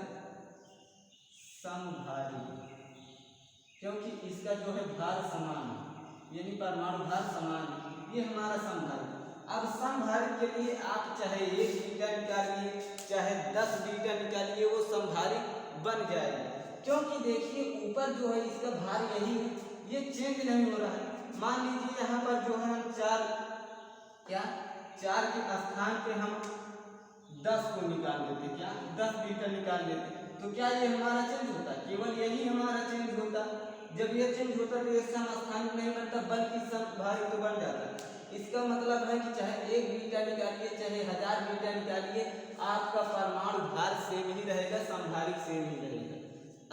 समभारिक, क्योंकि इसका जो है भार समान है, यानी परमाणु भार समान है, ये हमारा समभारिक। अब समभारित के लिए आप चाहे 1 बीटा निकालिए चाहे 10 बीटा निकालिए, वो समभारित बन जाएगा। क्योंकि देखिए ऊपर जो है इसका भार यही है, ये चेंज नहीं हो रहा है। मान लीजिए यहाँ पर जो है हम 4 के स्थान पे हम 10 को निकाल देते, क्या 10 बीटा निकाल देते, तो क्या ये हमारा चेंज होता, केवल यही हमारा चेंज होता। जब ये चेंज होता तो ये समस्थानिक नहीं बनता बल्कि समभारित तो बन जाता। इसका मतलब है कि चाहे 1 बीटा निकालिए चाहे 1000 बीटा निकालिए, आपका परमाणु भार सेम ही रहेगा, समभारित सेम ही रहेगा।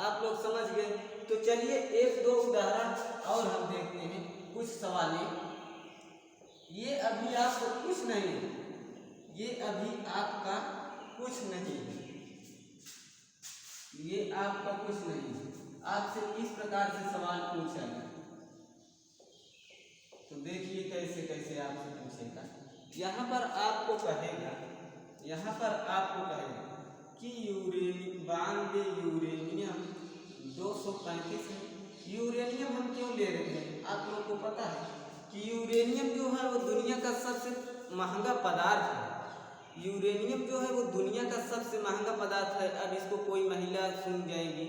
आप लोग समझ गए। तो चलिए 1-2 उदाहरण और हम देखते हैं, कुछ सवालें। ये अभी आपको कुछ नहीं है, ये अभी आपका कुछ नहीं है, ये आपका कुछ नहीं है। आपसे इस प्रकार से सवाल पूछा गया, तो देखिए कैसे कैसे आपसे पूछेगा। यहाँ पर आपको कहेगा कि 92 यूरेनियम 235 है। यूरेनियम हम क्यों ले रहे हैं, आप लोग को पता है कि यूरेनियम जो है वो दुनिया का सबसे महंगा पदार्थ है। यूरेनियम जो है वो दुनिया का सबसे महंगा पदार्थ है। अब इसको कोई महिला सुन जाएगी,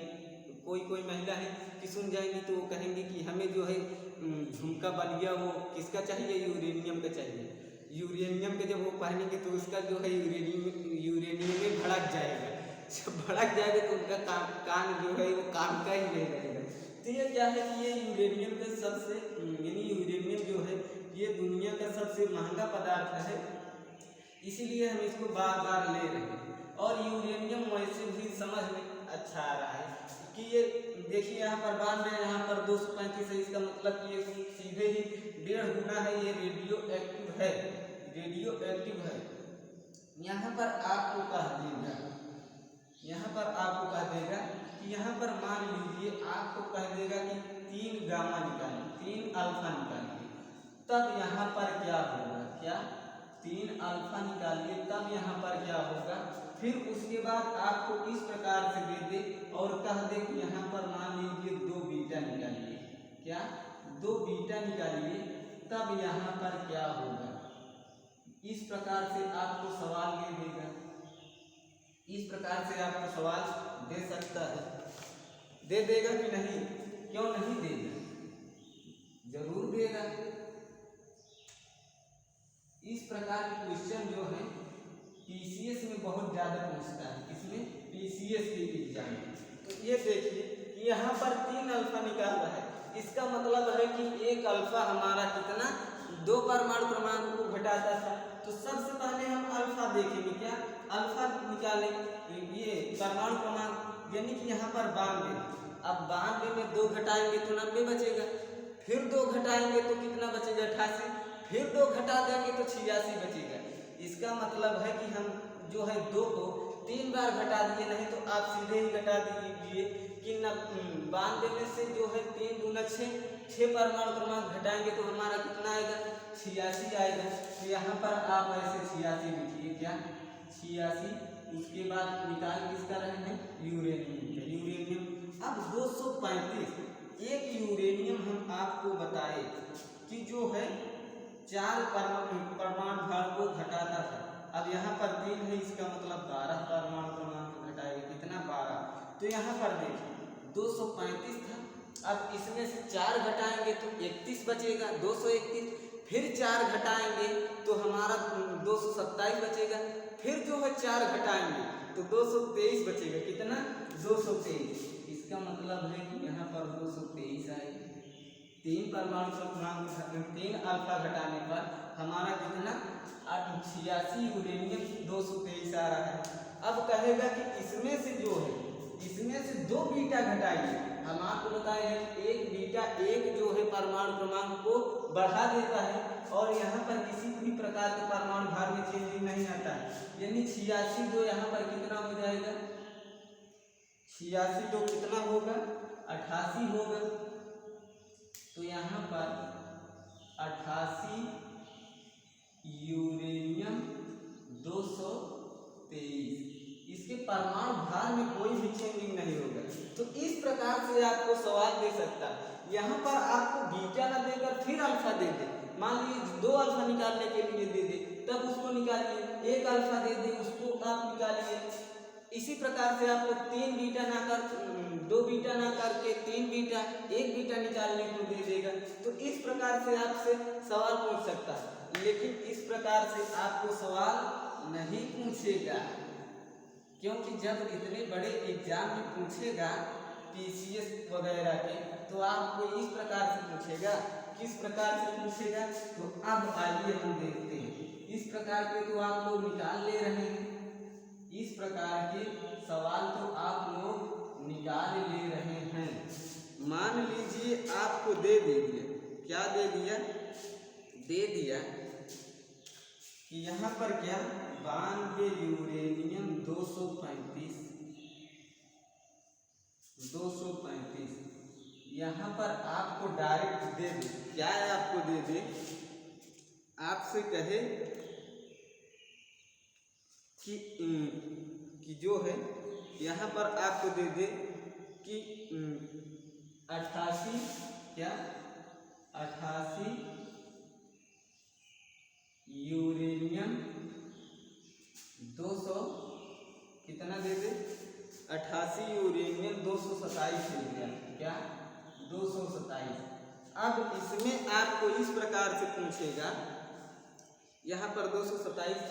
कोई महिला है कि सुन जाएंगी तो वो कहेंगे कि हमें जो है झुमका बलिया वो किसका चाहिए, यूरेनियम का चाहिए। यूरेनियम के जब वो पहनेंगे तो उसका जो है यूरेनियम में भड़क जाएगा। जब भड़क जाएगा तो उनका कान जो है वो काम का ही नहीं रहेगा। तो ये क्या है कि ये यूरेनियम का सबसे यानी यूरेनियम जो है ये दुनिया का सबसे महंगा पदार्थ है। इसीलिए हम इसको बार बार ले रहे हैं। और यूरेनियम वैसे भी समझ में अच्छा आ रहा है कि ये देखिए यहाँ पर 92, यहाँ पर 235 है, इसका मतलब कि ये सीधे ही 1.5 गुना है, ये रेडियो एक्टिव है, रेडियो एक्टिव है। यहाँ पर आपको कह देगा, यहाँ पर आपको कह देगा कि यहाँ पर मान लीजिए आपको कह देगा कि 3 गामा निकालिए, 3 अल्फा निकालिए, तब यहाँ पर क्या होगा, क्या 3 अल्फा निकालिए, तब यहाँ पर क्या होगा। फिर उसके बाद आपको इस प्रकार से दे दे और कह दे कि यहाँ पर मान लीजिए 2 बीटा निकालिए, क्या 2 बीटा निकालिए, तब यहाँ पर क्या होगा। इस प्रकार से आपको सवाल दे देगा, इस प्रकार से आपको सवाल दे सकता है, दे देगा कि नहीं, क्यों नहीं देगा, जरूर देगा। इस प्रकार के क्वेश्चन जो है पीसीएस में बहुत ज्यादा पूछता है, इसमें पीसीएस के एग्जाम में। तो ये देखिए कि यहाँ पर 3 अल्फा निकाल रहा है, इसका मतलब है कि 1 अल्फा हमारा कितना 2 परमाणु क्रमांक को घटाता था। तो सबसे पहले हम अल्फा देखेंगे, क्या अल्फा निकालेंगे, ये परमाणु क्रमांक यानी कि यहाँ पर 92, अब 92 में 2 घटाएंगे तो 90 बचेगा, फिर 2 घटाएंगे तो कितना बचेगा 88, फिर 2 घटा देंगे तो 86 बचेगा। इसका मतलब है कि हम जो है 2 को 3 बार घटा दिए, नहीं तो आप सीधे ही घटा दीजिए कि 92 में से जो है 3 दूना 6 परमाणु क्रमांक घटाएंगे तो हमारा कितना आएगा 86 आएगा। तो यहाँ पर आप ऐसे 86 लिखिए, क्या 86, उसके बाद निकाल किसका रहे हैं यूरेनियम, यूरेनियम। अब 235, एक यूरेनियम हम आपको बताए कि जो है 4 परमाणु भार को घटाता था, अब यहाँ पर 3 है, इसका मतलब 12 परमाणु क्रमांक घटाएगा, कितना 12। तो यहाँ पर देखिए 235 था, अब इसमें से 4 घटाएंगे तो 31 बचेगा, 231, फिर 4 घटाएंगे तो हमारा 227 बचेगा, फिर जो है 4 घटाएंगे तो 223 बचेगा, कितना 223। इसका मतलब है कि यहाँ पर 223 आएगा। 3 परमाणु क्रमांक 3 अल्फा घटाने पर हमारा कितना 86 यूरेनियम 223 आ रहा है। अब कहेगा कि इसमें से जो है, इसमें से 2 बीटा घटाइए। हम आपको बताए हैं एक बीटा एक जो है परमाणु क्रमांक को बढ़ा देता है और यहाँ पर किसी भी प्रकार के परमाणु भार में चेंजिंग नहीं आता है, यानी 86 जो यहाँ पर कितना हो जाएगा, 86 तो कितना होगा 88 होगा। तो यहाँ पर 88 यूरेनियम 223, इसके परमाणु भार में कोई भी चेंजिंग नहीं होगा। तो इस प्रकार से आपको सवाल दे सकता है, यहाँ पर आपको बीटा ना देकर फिर अल्फा दे दे, मान लीजिए 2 अल्फा निकालने के लिए दे दे, तब उसको निकालिए, 1 अल्फा दे दे उसको आप निकालिए। इसी प्रकार से आपको 3 बीटा ना कर 2 बीटा ना करके 3 बीटा 1 बीटा निकालने को दे देगा। तो इस प्रकार से आपसे सवाल पूछ सकता है, लेकिन इस प्रकार से आपको सवाल नहीं पूछेगा, क्योंकि जब इतने बड़े एग्जाम में पूछेगा पीसीएस वगैरह के, तो आपको इस प्रकार से पूछेगा। किस प्रकार से पूछेगा, तो अब आइए हम देखते हैं। इस प्रकार के तो आप लोग निकाल ले रहे हैं, इस प्रकार के सवाल तो आप लोग निकाल ले रहे हैं। मान लीजिए आपको दे दिया, क्या दे दिया, दे दिया कि यहाँ पर क्या 92 यूरेनियम 235 यहाँ पर आपको डायरेक्ट दे दे, क्या है आपको दे दे, आपसे कहे कि जो है यहाँ पर आपको दे दे कि 88 क्या 88 यूरेनियम 200 कितना दे दे 88 यूरेनियम 227 दे दिया, क्या 227। अब इसमें आपको इस प्रकार से पूछेगा, यहाँ पर 227,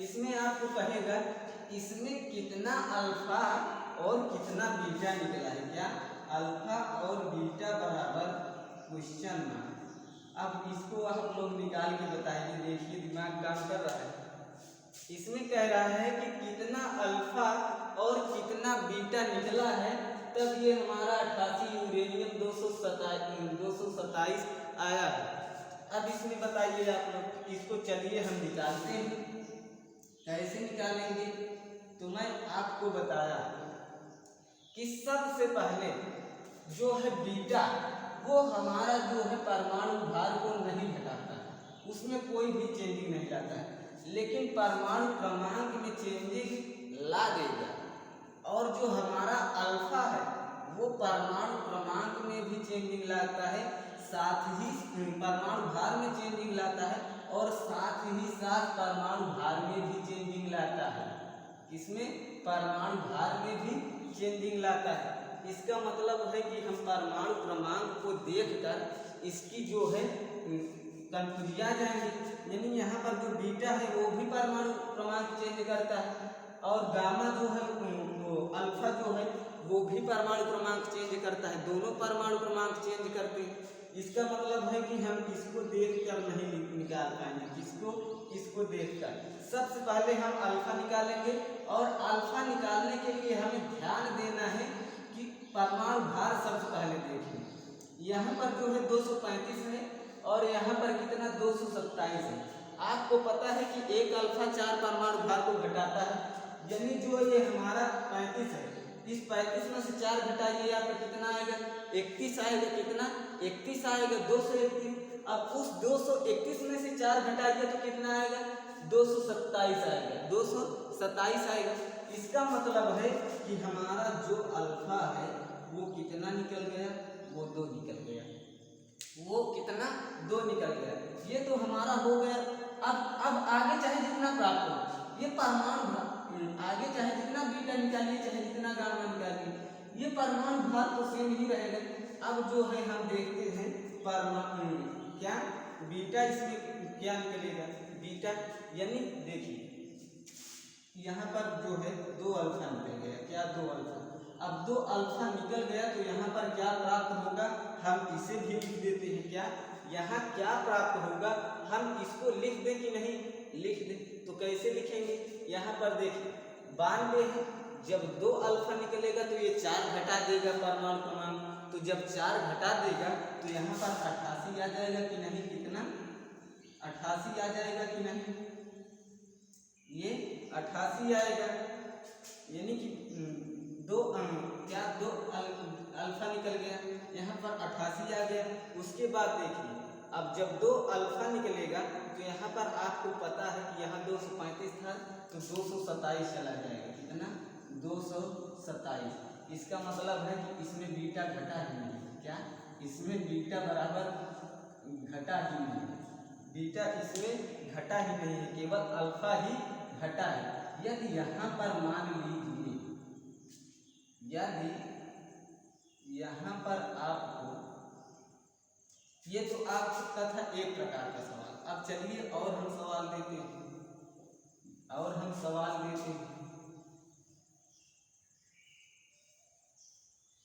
इसमें आपको कहेगा इसमें कितना अल्फा और कितना बीटा निकला है, क्या अल्फा और बीटा बराबर क्वेश्चन मार्क। अब इसको आप लोग निकाल के बताइए, देखिए दिमाग काम कर रहा है। इसमें कह रहा है कि कितना अल्फा और कितना बीटा निकला है, तब ये हमारा 88 यूरेनियम 227 आया है। अब इसमें बताइए आप लोग, इसको चलिए हम निकालते हैं। कैसे निकालेंगे? तो मैं आपको बताया कि सबसे पहले जो है बीटा, वो हमारा जो है परमाणु भार को नहीं घटाता है, उसमें कोई भी चेंजिंग नहीं लाता है, लेकिन परमाणु क्रमांक में चेंजिंग ला देगा। और जो हमारा अल्फा है वो परमाणु क्रमांक में भी चेंजिंग लाता है, साथ ही परमाणु भार में चेंजिंग लाता है, और साथ ही साथ परमाणु भार में भी चेंजिंग लाता है। इसमें परमाणु भार में भी चेंजिंग लाता है। इसका मतलब है कि हम परमाणु क्रमांक को देखकर इसकी जो है कंफ्यूजिया जाएंगे, यानी यहाँ पर जो बीटा है वो भी परमाणु क्रमांक चेंज करता है, और गामा जो है वो अल्फा जो है वो भी परमाणु क्रमांक चेंज करता है, दोनों परमाणु क्रमांक चेंज करते हैं। इसका मतलब है कि हम इसको देखकर नहीं निकाल पाएंगे, इसको देखकर। सबसे पहले हम अल्फा निकालेंगे, और अल्फा निकालने के लिए हमें ध्यान देना है कि परमाणु भार सबसे पहले देखें। यहाँ पर जो है 235 है, और यहाँ पर कितना 227 है। आपको पता है कि एक अल्फा 4 परमाणु भार को घटाता है, यानी जो ये हमारा 35 है, इस 35 में से 4 घटाइए, यहाँ पर कितना आएगा? 31 आएगा। कितना? 31 आएगा, 231। अब उस 231 में से 4 घटाइए तो कितना आएगा? 227 आएगा, 227 आएगा। इसका मतलब है कि हमारा जो अल्फा है वो कितना निकल गया? वो 2 निकल गया। वो कितना? 2 निकल गया। ये तो हमारा हो गया। अब आगे चाहे जितना प्राप्त हो, ये परमाणु भार, आगे चाहे जितना बीटा निकालिए, चाहे जितना गामा निकालिए, ये परमाणु भार तो सेम ही रहेगा। अब जो है हम देखते हैं परमाणु क्या बीटा, इसमें क्या निकलेगा? बीटा यानी देखिए यहाँ पर जो है 2 अल्फा निकल गया। क्या? 2 अल्फा। अब 2 अल्फा निकल गया तो यहाँ पर क्या प्राप्त होगा? हम इसे भी लिख देते हैं। क्या? यहाँ क्या प्राप्त होगा? हम इसको लिख दें कि नहीं? लिख दें। तो कैसे लिखेंगे? यहाँ पर देखिए 92 है, जब 2 अल्फा निकलेगा तो ये 4 घटा देगा परमाणु क्रमांक, तो जब 4 घटा देगा तो यहाँ पर 88 आ जाएगा कि नहीं? कितना? 88 आ जाएगा कि नहीं? ये 88 आएगा, यानी कि 2 अल्फा निकल गया, यहाँ पर 88 आ गया। उसके बाद देखिए अब जब 2 अल्फा निकलेगा तो यहाँ पर आपको पता है कि यहाँ 235 था तो 227 चला जाएगा। कितना? 227। इसका मतलब है कि इसमें बीटा घटा ही नहीं। क्या? इसमें बीटा बराबर घटा ही नहीं, बीटा इसमें घटा ही नहीं है, केवल अल्फा ही घटा है। यदि यहाँ पर मान लीजिए, यदि यहाँ पर आपको, ये तो आपका था एक प्रकार का सवाल। अब चलिए और हम सवाल देते हैं,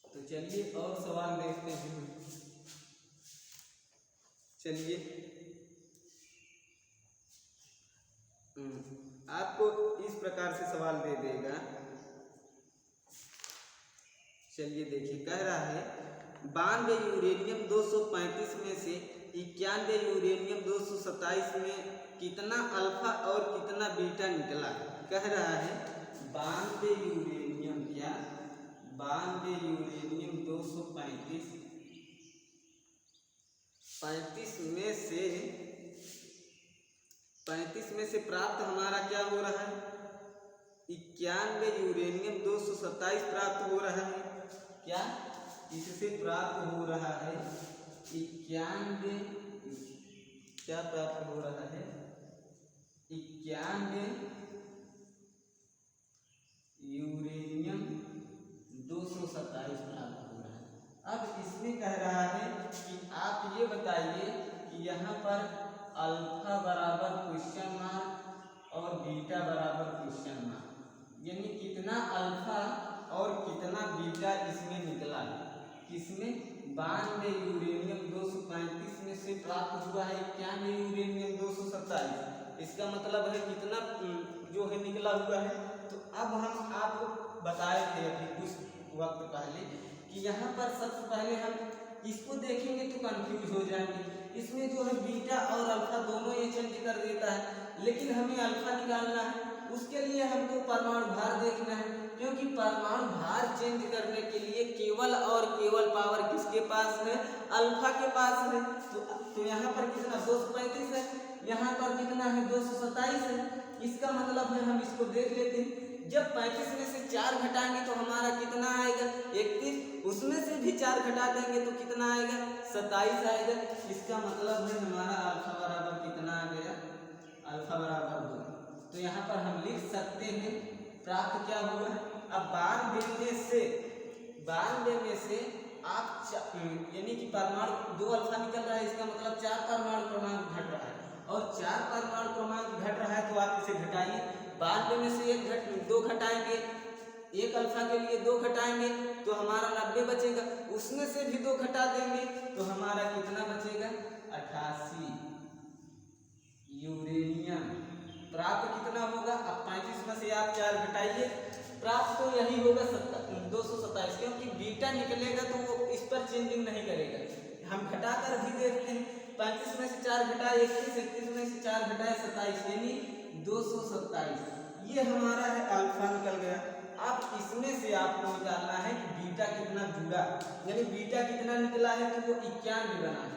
तो चलिए और सवाल देखते हैं। चलिए आपको इस प्रकार से सवाल दे देगा। चलिए देखिए, कह रहा है 92 यूरेनियम 235 में से 91 यूरेनियम 227 में कितना अल्फा और कितना बीटा निकला? कह रहा है 92 यूरेनियम, क्या 92 यूरेनियम 235 35 में से प्राप्त हमारा क्या हो रहा है? 91 यूरेनियम 227 प्राप्त हो रहा है। क्या? इससे प्राप्त हो रहा है 91, क्या प्राप्त हो रहा है? 91 यूरेनियम 227 प्राप्त हो रहा है। अब इसमें कह रहा है कि आप ये बताइए कि यहाँ पर अल्फा बराबर क्वेश्चन मार्क और बीटा बराबर क्वेश्चन मार्क, यानी कितना अल्फा और कितना बीटा इसमें निकला है। किसमें? 92 यूरेनियम 235 में से प्राप्त हुआ है 91 यूरेनियम 227। इसका मतलब है कितना जो है निकला हुआ है। तो अब हम आपको बताए थे अभी कुछ वक्त पहले कि यहाँ पर सबसे पहले हम इसको देखेंगे तो कंफ्यूज हो जाएंगे। इसमें जो है बीटा और अल्फा दोनों ये चेंज कर देता है, लेकिन हमें अल्फा निकालना है। उसके लिए हमको परमाणु भार देखना है, क्योंकि परमाणु भार चेंज करने के लिए केवल और केवल पावर किसके पास है? अल्फा के पास है। तो यहाँ पर कितना 235 है, यहाँ पर कितना है 227 है। इसका मतलब है हम इसको देख लेते हैं। जब 35 में से 4 घटाएंगे तो हमारा कितना आएगा? 31। उसमें से भी 4 घटा देंगे तो कितना आएगा? 27 आएगा। इसका मतलब है हमारा अल्फा बराबर कितना आ गया? अल्फा बराबर 2। तो यहाँ पर हम लिख सकते हैं प्राप्त क्या हुआ है। अब 92 में से आप यानी कि परमाणु 2 अल्फा निकल रहा है, इसका मतलब 4 परमाणु क्रमांक घट रहा है, और 4 परमाणु क्रमांक घट रहा है तो आप इसे घटाइए। 92 में से 2 घटाएंगे, 1 अल्फा के लिए 2 घटाएंगे तो हमारा 90 बचेगा। उसमें से भी 2 घटा देंगे तो हमारा कितना बचेगा? 88 यूरेनियम। प्राप्त कितना होगा? अब 35 में से आप 4 घटाइए, प्राप्त तो यही होगा 227, क्योंकि बीटा निकलेगा तो वो इस पर चेंजिंग नहीं करेगा। हम घटा कर भी देखते हैं। 35 में से 4 घटाए 31, 31 में से 4 घटाए 27, यानी 227। ये हमारा है अल्फा निकल गया। अब इसमें से आपको निकालना है कि बीटा कितना जुड़ा, यानी बीटा कितना निकला है तो वो 91 बना है।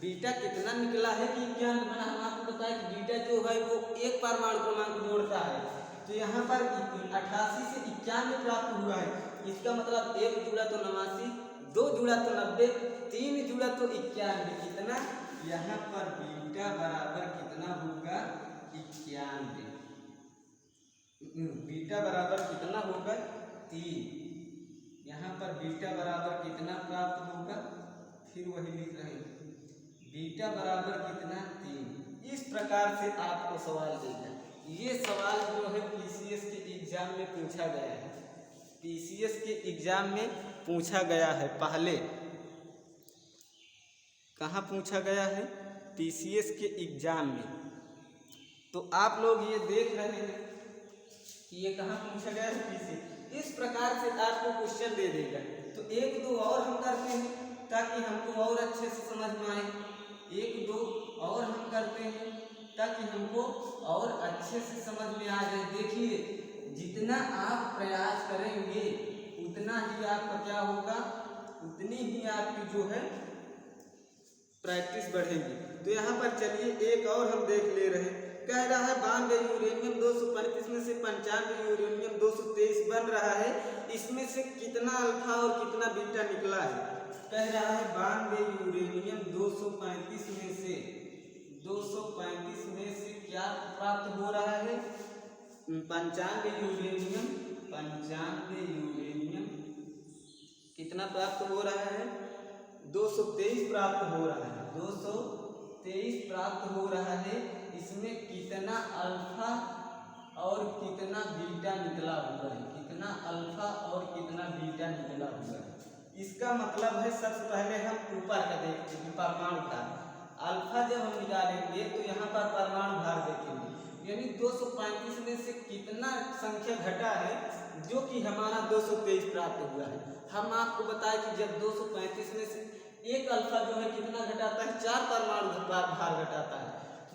बीटा कितना निकला है कि 91 बना। हम आपको बताया कि बीटा जो है वो 1 परमाणु क्रमांक जोड़ता है। तो यहाँ पर 88 से 91 प्राप्त हुआ है। इसका मतलब 1 जुड़ा तो 89, 2 जुड़ा तो 90, 3 जुड़ा तो 91। कितना? यहाँ पर बीटा बराबर कितना होगा? 91। बीटा बराबर कितना होगा? 3। यहाँ पर बीटा बराबर कितना प्राप्त होगा? फिर वही लिख रहे हैं, बीटा बराबर कितना? 3। इस प्रकार से आपको सवाल देगा। ये सवाल जो है पीसीएस के एग्जाम में पूछा गया है। पीसीएस के एग्जाम में पूछा गया है। पहले कहाँ पूछा गया है? पीसीएस के एग्जाम में। तो आप लोग ये देख रहे हैं कि ये कहाँ पूछा गया है? पीसीएस। इस प्रकार से आपको क्वेश्चन दे देगा। तो 1-2 और हम करते हैं ताकि हमको और अच्छे से समझ में आए। 1-2 और हम करते हैं ताकि हमको और अच्छे से समझ में आ जाए। देखिए, जितना आप प्रयास करेंगे उतना ही आपका क्या होगा? उतनी ही आपकी जो है प्रैक्टिस बढ़ेगी। तो यहाँ पर चलिए एक और हम देख ले रहे हैं। कह रहा है 92 यूरेनियम 235 में से 95 यूरेनियम 223 बन रहा है। इसमें से कितना अल्फा और कितना बीटा निकला है? कह रहा है 92 यूरेनियम 235 में से क्या प्राप्त हो रहा है? 95 यूरेनियम कितना प्राप्त हो रहा है? 223 प्राप्त हो रहा है। 223 प्राप्त हो रहा है। इसमें कितना अल्फा और कितना बीटा निकला हुआ है? कितना अल्फा और कितना बीटा निकला हुआ है? इसका मतलब है सबसे पहले हम ऊपर का देखते हैं परमाणु भार। अल्फा जब हम निकालेंगे तो यहाँ पर परमाणु भार देखेंगे, यानी 235 में से कितना संख्या घटा है जो कि हमारा 223 प्राप्त हुआ है। हम आपको बताएं कि जब 235 में से 1 अल्फा जो है कितना घटाता है? 4 परमाणु भार घटाता है।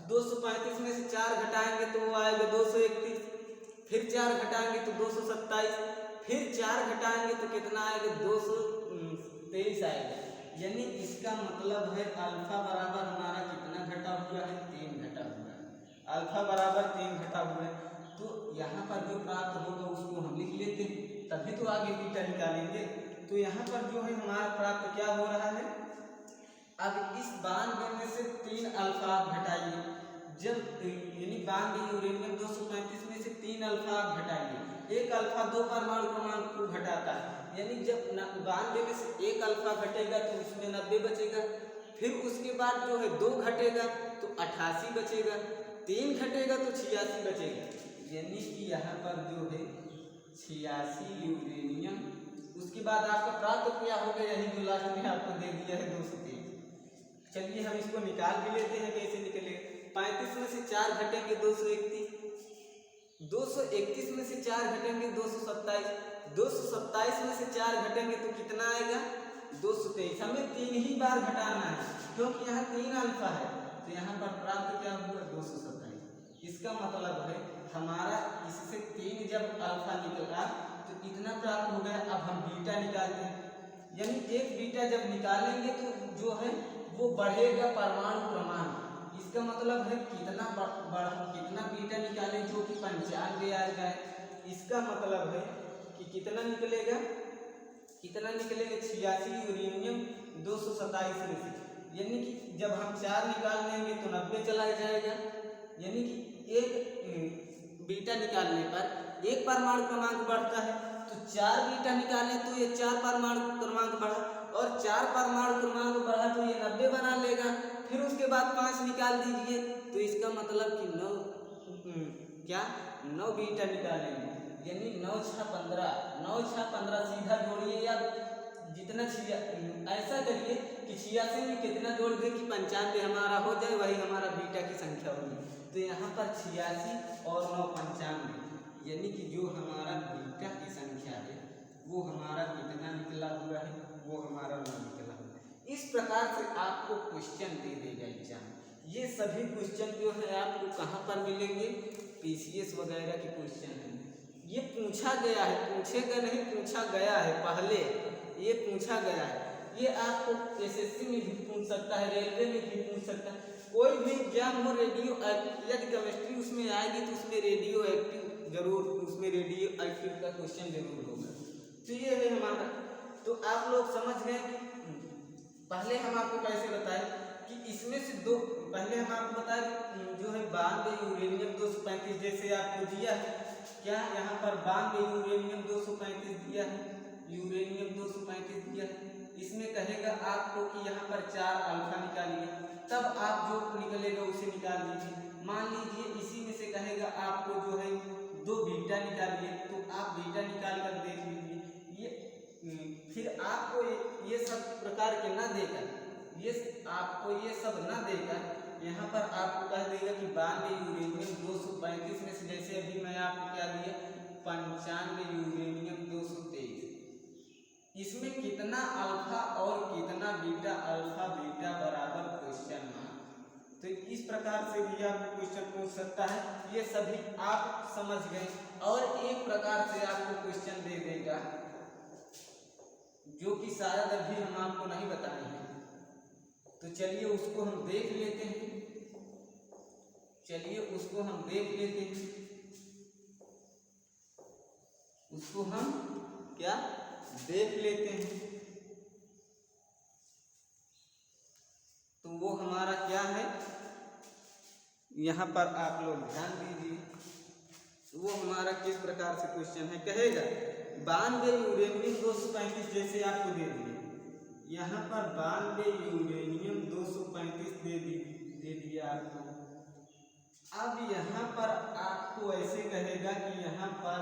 235 में से 4 घटाएंगे तो वो आएगा 231, फिर 4 घटाएंगे तो 227, फिर 4 घटाएंगे तो कितना आएगा? 223 आएगा। यानी इसका मतलब है अल्फा बराबर हमारा कितना घटा हुआ है? 3 घटा हुआ है। अल्फा बराबर 3 घटा हुआ है। तो यहाँ पर जो प्राप्त होगा उसको हम लिख लेते हैं, तभी तो आगे बीटा निकालेंगे। तो यहाँ पर जो है हमारा प्राप्त क्या हो रहा है? अब इस 92 में से 3 अल्फा आप घटाइए। जब यानी 92 यूरेनियम 235 में से 3 अल्फा आप घटाइए। 1 अल्फा 2 परमाणु क्रमांक को घटाता है, यानी जब 92 में से 1 अल्फा घटेगा तो उसमें 90 बचेगा। फिर उसके बाद जो है 2 घटेगा तो 88 बचेगा, 3 घटेगा तो 86 बचेगा। यानी कि यहाँ पर जो है 86 यूरेनियम। उसके बाद आपका प्राप्त क्या हो गया? यही जो लास्ट में आपको दे दिया है 223। चलिए हम इसको निकाल भी लेते हैं। कैसे निकलेगा? 35 में से 4 घटेंगे 231, 2 231 में से 4 घटेंगे 227, 227 में से 4 घटेंगे तो कितना आएगा 223। हमें 3 ही बार घटाना है क्योंकि यहाँ 3 अल्फा है, तो यहाँ पर प्राप्त क्या हुआ 227। इसका मतलब है हमारा इससे 3 जब अल्फा निकला तो इतना प्राप्त हो गया। अब हम बीटा निकालते हैं, यानी एक बीटा जब निकालेंगे तो जो है वो बढ़ेगा परमाणु क्रमांक। इसका मतलब है कितना बीटा निकालें जो कि 95 आ जाए। इसका मतलब है कि कितना निकलेगा 86 यूरेनियम 227 में से, यानी कि जब हम 4 निकाल लेंगे तो 90 चला जाएगा। यानी कि एक बीटा निकालने पर एक परमाणु क्रमांक बढ़ता है, तो 4 बीटा निकालें तो ये 4 परमाणु क्रमांक बढ़ा, और 4 परमाणु क्रमांक बढ़ा तो ये 90 बना लेगा। फिर उसके बाद 5 निकाल दीजिए, तो इसका मतलब कि 9 बीटा निकालेंगे, यानी 9 6 15, 9 6 15 सीधा जोड़िए या जितना ऐसा करिए कि 86 में कितना जोड़ दें कि 95 हमारा हो जाए, वही हमारा बीटा की संख्या होगी। तो यहाँ पर 86 और 9 95, यानी कि जो हमारा बीटा की संख्या है वो हमारा कितना निकला हुआ है, वो हमारा 9 निकला हुआ है। इस प्रकार से आपको क्वेश्चन दे देगा एग्जाम। ये सभी क्वेश्चन जो है आपको कहाँ पर मिलेंगे, पीसीएस वगैरह के क्वेश्चन हैं। ये पूछा गया है, पूछेगा नहीं, पूछा गया है, पहले ये पूछा गया है। ये आपको एसएससी में भी पूछ सकता है, रेलवे में भी पूछ सकता है, कोई भी एग्जाम हो। रेडियो यदि केमिस्ट्री उसमें आएगी तो उसमें रेडियो एक्टिव जरूर, उसमें रेडियो एक्टिव का क्वेश्चन जरूर होगा। तो ये है हमारा। तो आप लोग समझ गए कि पहले हम आपको कैसे बताएं कि इसमें से दो, पहले हम आपको बताएं जो है 92 यूरेनियम 235 जैसे आपको दिया है, क्या यहाँ पर 92 यूरेनियम 235 दिया है, यूरेनियम 235 दिया है। इसमें कहेगा आपको कि यहाँ पर 4 अल्फा निकालिए, तब आप जो निकलेगा उसे निकाल लीजिए। मान लीजिए इसी में से कहेगा आपको जो है 2 बीटा निकालिए, तो आप बीटा निकाल कर देख लीजिए। ये फिर आपको ये सब प्रकार के ना देकर, ये आपको ये सब ना देकर यहाँ पर आपको कह देगा कि 92 यूरेनियम 235 में से, जैसे अभी मैं आपको क्या दिया 95 यूरेनियम 223, इसमें कितना अल्फा और कितना बीटा, अल्फा बीटा बराबर क्वेश्चन मार्क। तो इस प्रकार से भी आपको क्वेश्चन पूछ सकता है। ये सभी आप समझ गए। और एक प्रकार से आपको क्वेश्चन दे देगा जो कि शायद अभी हम आपको नहीं बताए हैं, तो चलिए उसको हम देख लेते हैं। उसको हम क्या देख लेते हैं। तो वो हमारा क्या है, यहाँ पर आप लोग ध्यान दीजिए। वो हमारा किस प्रकार से क्वेश्चन है, कहेगा 92 यूरेनियम 235 जैसे आपको दे दिए, यहाँ पर 92 यूरेनियम 235 दे दिया आपको। अब यहाँ पर आपको ऐसे कहेगा कि यहाँ पर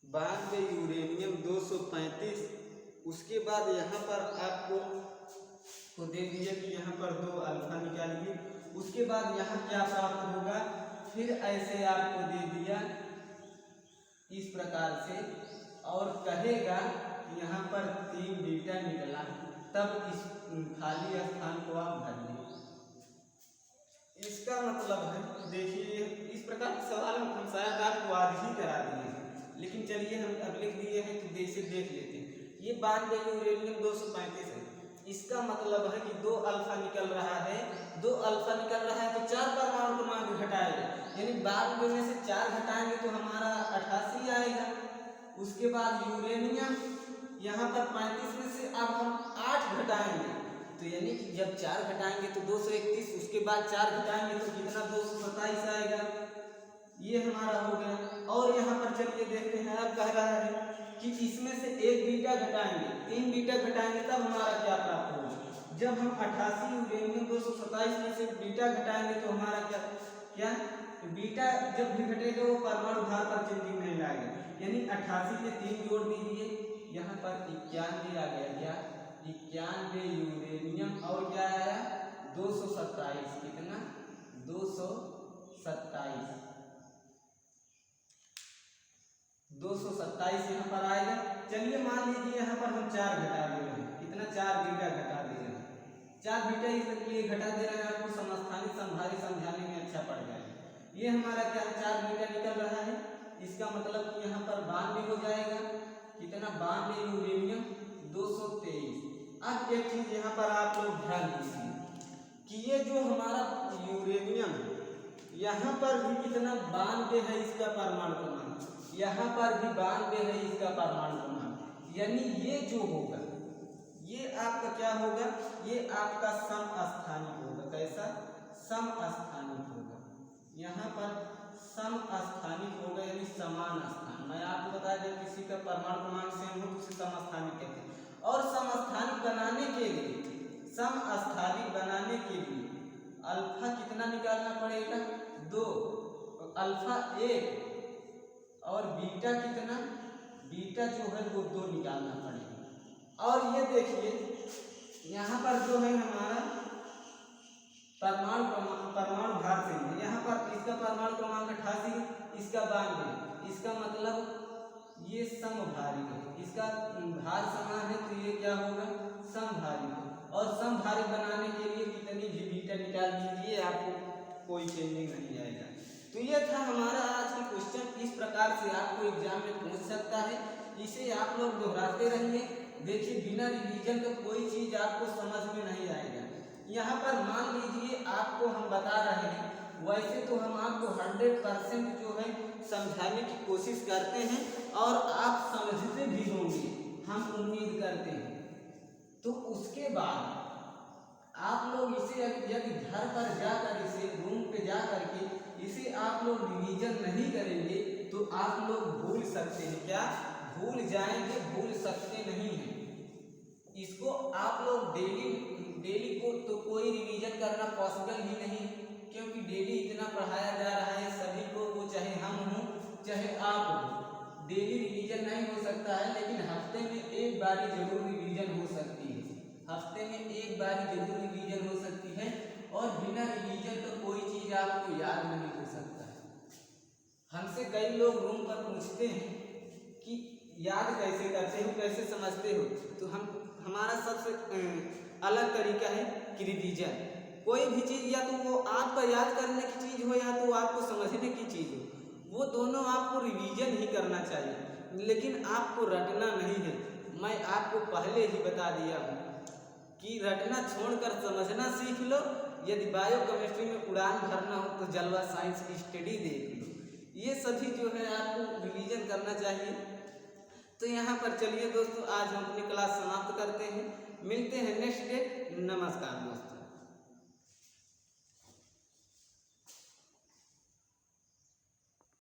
92 यूरेनियम 235, उसके बाद यहाँ पर आपको दे दिया कि यहाँ पर 2 अल्फा निकालिए। उसके बाद यहाँ क्या प्राप्त होगा, फिर ऐसे आपको दे दिया इस प्रकार से, और कहेगा कि यहाँ पर 3 बीटा निकला, तब इस खाली स्थान को आप भर लीजिए। इसका मतलब है, देखिए इस प्रकार के सवाल हम शायद आपको आज ही करा दिए हैं, लेकिन चलिए हम अब लिख दिए हैं तो इसे देख लेते हैं। ये 92 यूरेनियम 235 है, इसका मतलब है कि 2 अल्फा निकल रहा है, 2 अल्फा निकल रहा है तो 4 परमाणु क्रमांक घटाएगा, यानी 92 में से 4 घटाएंगे तो हमारा 88 आएगा। उसके बाद यूरेनियम यहाँ पर 35 में से अब हम 8 घटाएंगे, तो यानी कि जब 4 घटाएंगे तो 231, उसके बाद 4 घटाएंगे तो कितना 227 आएगा। ये हमारा हो गया। और यहाँ पर चलिए देखते हैं, अब कह रहा है कि इसमें से 1 बीटा घटाएंगे, 3 बीटा घटाएंगे, तब हमारा क्या प्राप्त होगा। जब हम 88 यूरेनियम 227 में से बीटा घटाएंगे तो हमारा क्या बीटा जब भी घटेगा वो परमाणु भार पर चेंजिंग नहीं लाएगा, यानी 88 में 3 जोड़ दीजिए, यहाँ पर 91 आ गया। क्या 91 यूरेनियम और क्या आया 227, कितना 227 यहाँ पर आएगा। चलिए मान लीजिए यहाँ पर हम 4 घटा दे रहे हैं, कितना 4 बीटा घटा दे रहे हैं। 4 बीटा इसलिए घटा दे रहे हैं आपको समस्थानिक समभारी समझाने में अच्छा पड़ जाएगा। ये हमारा क्या है 4 बीटा निकल रहा है, इसका मतलब कि यहाँ पर 92 हो जाएगा। कितना 92 यूरेनियम 223। अब एक चीज यहाँ पर आप लोग ध्यान दीजिए कि ये जो हमारा यूरेनियम यहाँ पर भी कितना 92 है इसका परमाणु क्रमांक, यहाँ पर भी 92 है इसका परमाणु क्रमांक। यानी ये जो होगा ये आपका क्या होगा, ये आपका समस्थानिक होगा। कैसा समस्थानिक होगा, यहाँ पर समस्थानिक होगा यानी समान स्थान। मैं आपको बता दें किसी का परमाणु क्रमांक सेम हो तो उसे समस्थानिक कहते हैं। और समस्थानिक बनाने के लिए अल्फा कितना निकालना पड़ेगा 2, अल्फा 1 और बीटा कितना, बीटा जो है वो 2 निकालना पड़ेगा। और ये देखिए यहाँ पर जो है हमारा परमाणु भार से है, यहाँ पर इसका परमाणु क्रमांक 88, इसका 92, इसका मतलब ये समभारी है, इसका भार समान है तो ये क्या होगा समभारी है। और समभारी बनाने के लिए कितनी भी बीटा निकाल लीजिए आपको कोई चेंजिंग नहीं आएगा। तो ये था हमारा आज का क्वेश्चन। इस प्रकार से आपको एग्जाम में पूछ सकता है, इसे आप लोग दोहराते रहिए। देखिए बिना रिवीजन का कोई चीज आपको समझ में नहीं आएगा। यहाँ पर मान लीजिए आपको हम बता रहे हैं, वैसे तो हम आपको 100% जो है समझाने की कोशिश करते हैं और आप समझते भी होंगे, हम उम्मीद करते हैं। तो उसके बाद आप लोग इसे यदि घर पर जाकर इसे रूम पे जा करके इसे आप लोग रिवीजन नहीं करेंगे तो आप लोग भूल सकते हैं। क्या भूल जाएंगे, भूल सकते नहीं हैं। इसको आप लोग डेली को तो कोई रिवीजन करना पॉसिबल ही नहीं, क्योंकि डेली इतना पढ़ाया जा रहा है सभी को, वो चाहे हम हों चाहे आप हो। डेली रिवीजन नहीं हो सकता है, लेकिन हफ्ते में एक बारी जरूर रिवीजन हो सकती है। हफ्ते में एक बारी जरूर रिवीजन हो सकती है और बिना रिवीजन तो कोई चीज आपको याद नहीं हो सकता है। हमसे कई लोग रूम पर पूछते हैं कि याद कैसे करते हो, कैसे समझते हो, तो हमारा सबसे अलग तरीका है कि रिवीजन। कोई भी चीज़ या तो वो आपका याद करने की चीज़ हो या तो आपको समझने की चीज़ हो, वो दोनों आपको रिवीजन ही करना चाहिए, लेकिन आपको रटना नहीं है। मैं आपको पहले ही बता दिया हूँ कि रटना छोड़कर समझना सीख लो। यदि बायोकेमिस्ट्री में उड़ान भरना हो तो जलवा साइंस की स्टडी देख लो। ये सभी जो है आपको रिवीजन करना चाहिए। तो यहाँ पर चलिए दोस्तों, आज हम अपनी क्लास समाप्त करते हैं। मिलते हैं नेक्स्ट डे। नमस्कार दोस्तों।